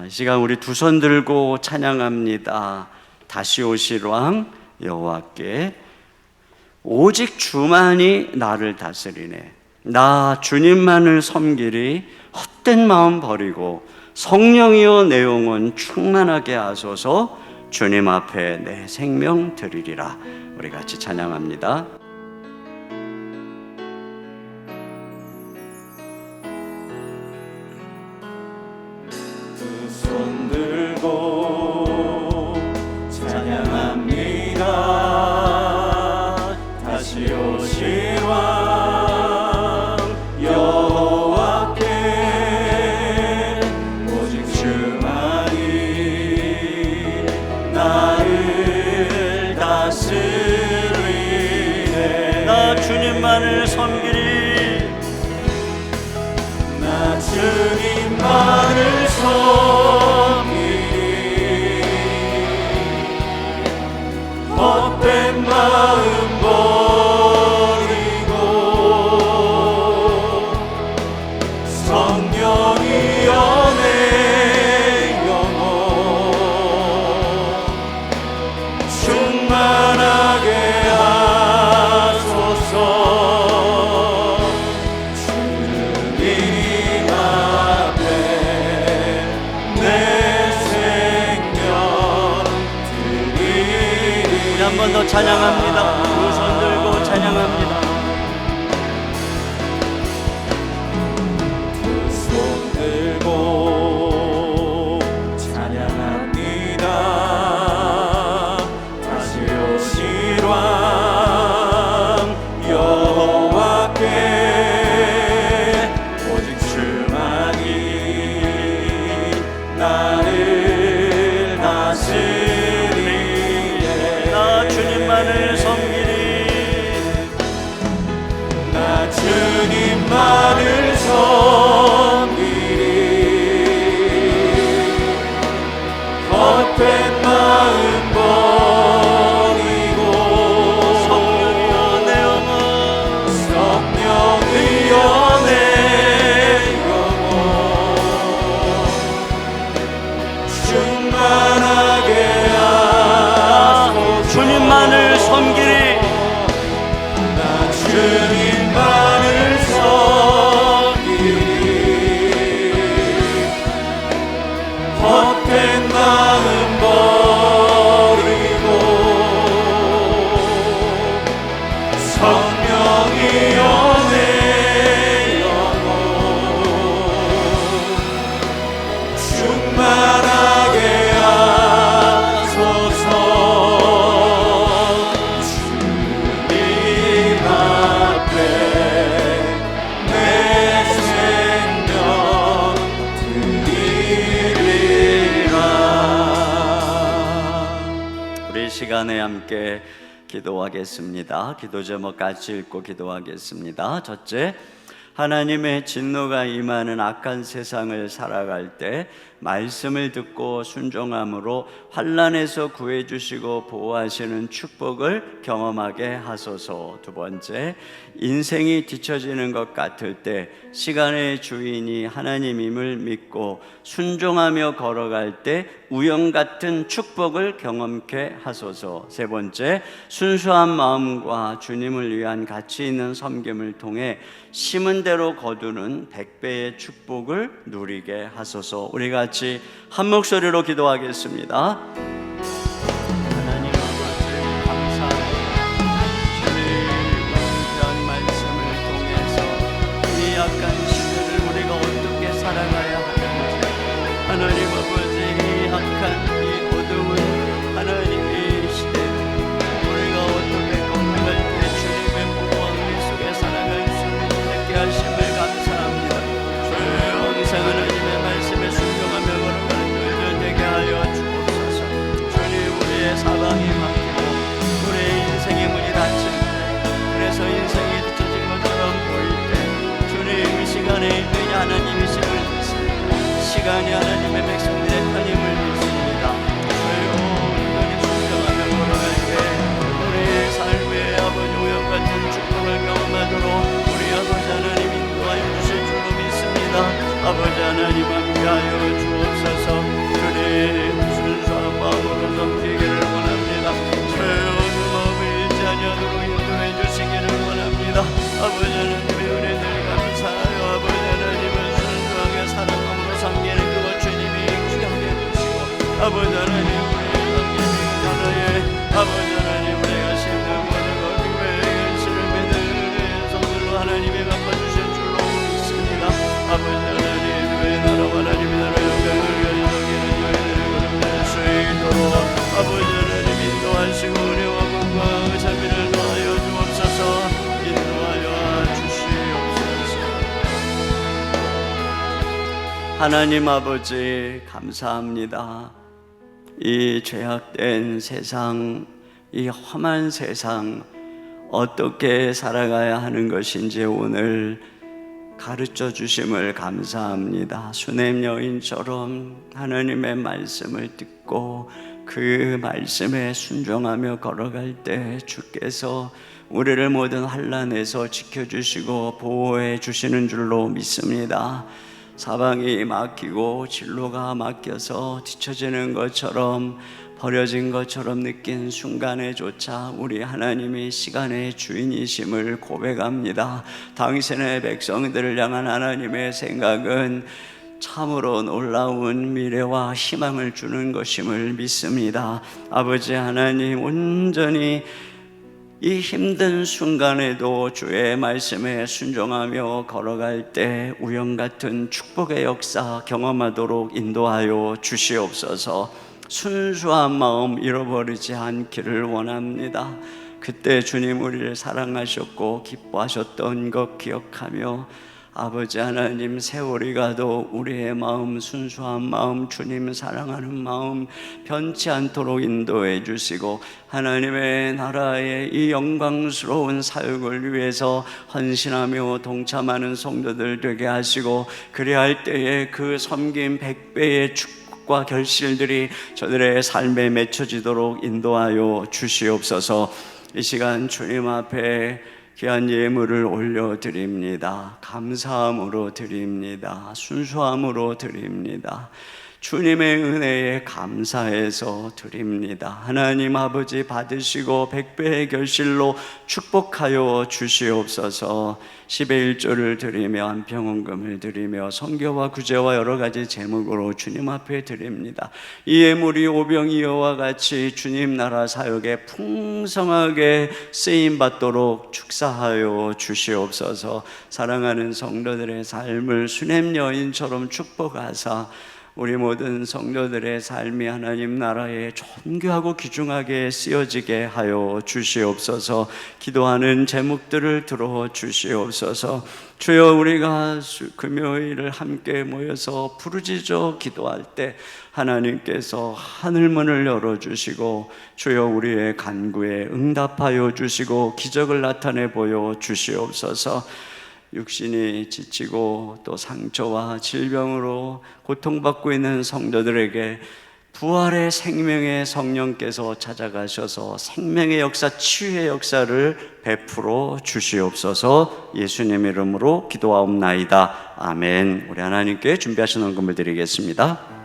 이 시간 우리 두 손 들고 찬양합니다. 다시 오실 왕 여호와께 오직 주만이 나를 다스리네. 나 주님만을 섬기리. 헛된 마음 버리고 성령이여 내 영혼 충만하게 하소서. 주님 앞에 내 생명 드리리라. 우리 같이 찬양합니다. 두 손 들고 찬양합니다. 다시 오실 왕 여호와께 오직 주만이 나를 다스리네. 나 주님만을 섬기리. 나 주님만을 섬기리. 헛된 마음 버리고 성령이여 내 영혼 충만하게 하소서. 주님 앞에 내 생명 드리리. 우리 한 번 더 찬양합니다. 두 손 들고 찬양합니다. 두 손 들고 찬양합니다. 다시 오실 왕 여호와께 오직 주만이 나를 다스리네. 나 주님만을 섬기리. 나 주님만을 섬기리. 시간에 함께 기도하겠습니다. 기도 제목 같이 읽고 기도하겠습니다. 첫째, 하나님의 진노가 임하는 악한 세상을 살아갈 때 말씀을 듣고 순종함으로 환난에서 구해주시고 보호하시는 축복을 경험하게 하소서. 두 번째, 인생이 뒤처지는 것 같을 때 시간의 주인이 하나님임을 믿고 순종하며 걸어갈 때 우연 같은 축복을 경험케 하소서. 세 번째, 순수한 마음과 주님을 위한 가치 있는 섬김을 통해 심은 대로 거두는 100배의 축복을 누리게 하소서. 우리 같이 한 목소리로 기도하겠습니다. 하나님 아버지 감사합니다. 주님의 귀한 말씀을 통해서 이 약한 시대를 우리가 어떻게 살아가야 하는지, 하나님 아버지 이 약한 이 어두운 하나님의 시대 우리가 어떻게 건너갈 때 주님의 보호와 은혜 속에 살아갈 수 있게 하심을 감사합니다. 주여 항상 하나님의 말씀에 순종하며 걸어가는 저희들 되게 하여 주옵소서. 주님, 우리의 사방이 막히고 우리의 인생의 문이 닫힐 때, 그래서 인생이 뒤처진 것처럼 보일 때 주님 이 시간에 일꾼이 하나님이심을 믿습니다. 시간이 하나님의 백성들의 편임을 믿습니다. 주여 온전히 순종하며 걸어갈 때 우리의 삶의 아버지 우연 같은 축복을 경험하도록 우리 아버지 하나님 인도하여 주실 줄로 믿습니다. 아버지 하나님 함께하여 주옵소서. 주님 순수한 마음으로 섬기기를 원합니다. 주여 그 마음을 잃지 아니하도록 인도해 주시기를 원합니다. 아버지 하나님의 은혜들 감사하여 아버지 하나님은 순수하게 살아감으로 섬기는 그것 주님이 귀하게 보시고, 아버지 하나님 우리의 섬기는 나라에 아버지 하나님 우리가 심는 모든 것 교회의 현실을 믿는 은혜의 성들로 하나님이 갚아주실 줄로 믿습니다. 아버지 하나님 왜 나라와 하나님의 나라 영광을 여기는 저희들의 걸음될 수 있도록 아버지 하나님 인도하시고 은혜와 복과 자비를 더하여 주옵소서. 인도하여 주시옵소서. 하나님 아버지 감사합니다. 이 죄악된 세상, 이 험한 세상 어떻게 살아가야 하는 것인지 오늘 가르쳐 주심을 감사합니다. 수냄 여인처럼 하나님의 말씀을 듣고 그 말씀에 순종하며 걸어갈 때 주께서 우리를 모든 환난에서 지켜주시고 보호해 주시는 줄로 믿습니다. 사방이 막히고 진로가 막혀서 뒤처지는 것처럼 버려진 것처럼 느낀 순간에조차 우리 하나님이 시간의 주인이심을 고백합니다. 당신의 백성들을 향한 하나님의 생각은 참으로 놀라운 미래와 희망을 주는 것임을 믿습니다. 아버지 하나님, 온전히 이 힘든 순간에도 주의 말씀에 순종하며 걸어갈 때 우연 같은 축복의 역사 경험하도록 인도하여 주시옵소서. 순수한 마음 잃어버리지 않기를 원합니다. 그때 주님 우리를 사랑하셨고 기뻐하셨던 것 기억하며 아버지 하나님, 세월이 가도 우리의 마음, 순수한 마음, 주님 사랑하는 마음 변치 않도록 인도해 주시고 하나님의 나라의 이 영광스러운 사역을 위해서 헌신하며 동참하는 성도들 되게 하시고, 그리할 때에 그 섬김 100배의 축복과 결실들이 저들의 삶에 맺혀지도록 인도하여 주시옵소서. 이 시간 주님 앞에 귀한 예물을 올려드립니다. 감사함으로 드립니다. 순수함으로 드립니다. 주님의 은혜에 감사해서 드립니다. 하나님 아버지 받으시고 100배의 결실로 축복하여 주시옵소서. 10의 1조를 드리며 한평원금을 드리며 선교와 구제와 여러 가지 제목으로 주님 앞에 드립니다. 이 예물이 오병이어와 같이 주님 나라 사역에 풍성하게 쓰임받도록 축사하여 주시옵소서. 사랑하는 성도들의 삶을 수냄 여인처럼 축복하사 우리 모든 성도들의 삶이 하나님 나라에 존귀하고 귀중하게 쓰여지게 하여 주시옵소서. 기도하는 제목들을 들어 주시옵소서. 주여, 우리가 금요일을 함께 모여서 부르짖어 기도할 때 하나님께서 하늘문을 열어주시고 주여 우리의 간구에 응답하여 주시고 기적을 나타내 보여 주시옵소서. 육신이 지치고 또 상처와 질병으로 고통받고 있는 성도들에게 부활의 생명의 성령께서 찾아가셔서 생명의 역사, 치유의 역사를 베풀어 주시옵소서. 예수님의 이름으로 기도하옵나이다. 아멘. 우리 하나님께 준비하신 헌금을 드리겠습니다.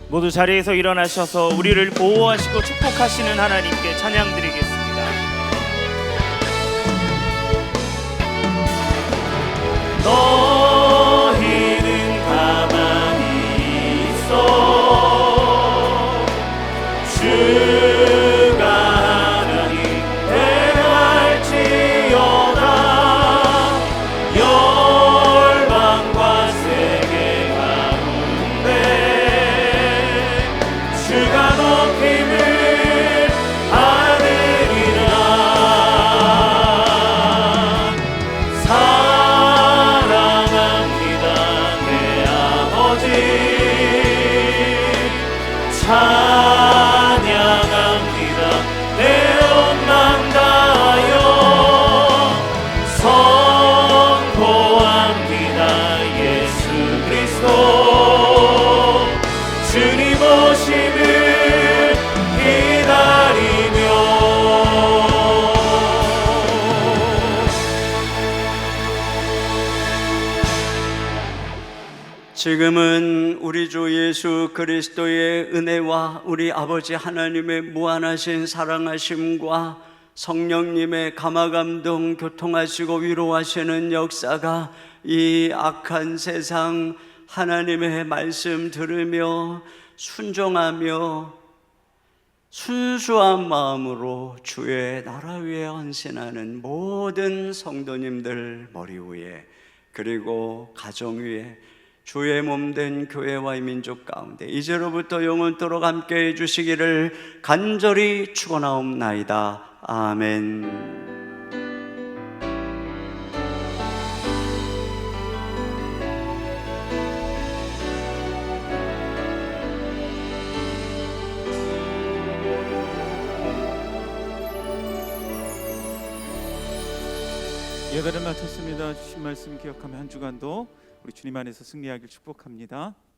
모두 자리에서 일어나셔서 우리를 보호하시고 축복하시는 하나님께 찬양드리겠습니다. 너희는 가만히 있어 주가 하나님 대할지어다. 열방과 세계 가운데 주가 높임을 받으리라. 사랑합니다 내 아버지, 찬양합니다 내 온 맘 다하여, 선포합니다 예수 그리스도 주님 오심을 기다리며. 지금은 우리 주 예수 그리스도의 은혜와 우리 아버지 하나님의 무한하신 사랑하심과 성령님의 감화감동 교통하시고 위로하시는 역사가 이 악한 세상 하나님의 말씀 들으며 순종하며 순수한 마음으로 주의 나라 위에 헌신하는 모든 성도님들 머리 위에, 그리고 가정 위에, 주의 몸된 교회와 이 민족 가운데 이제로부터 영원토록 함께 해주시기를 간절히 축원하옵나이다. 아멘. 예배를 마쳤습니다. 주신 말씀 기억하며 한 주간도 우리 주님 안에서 승리하길 축복합니다.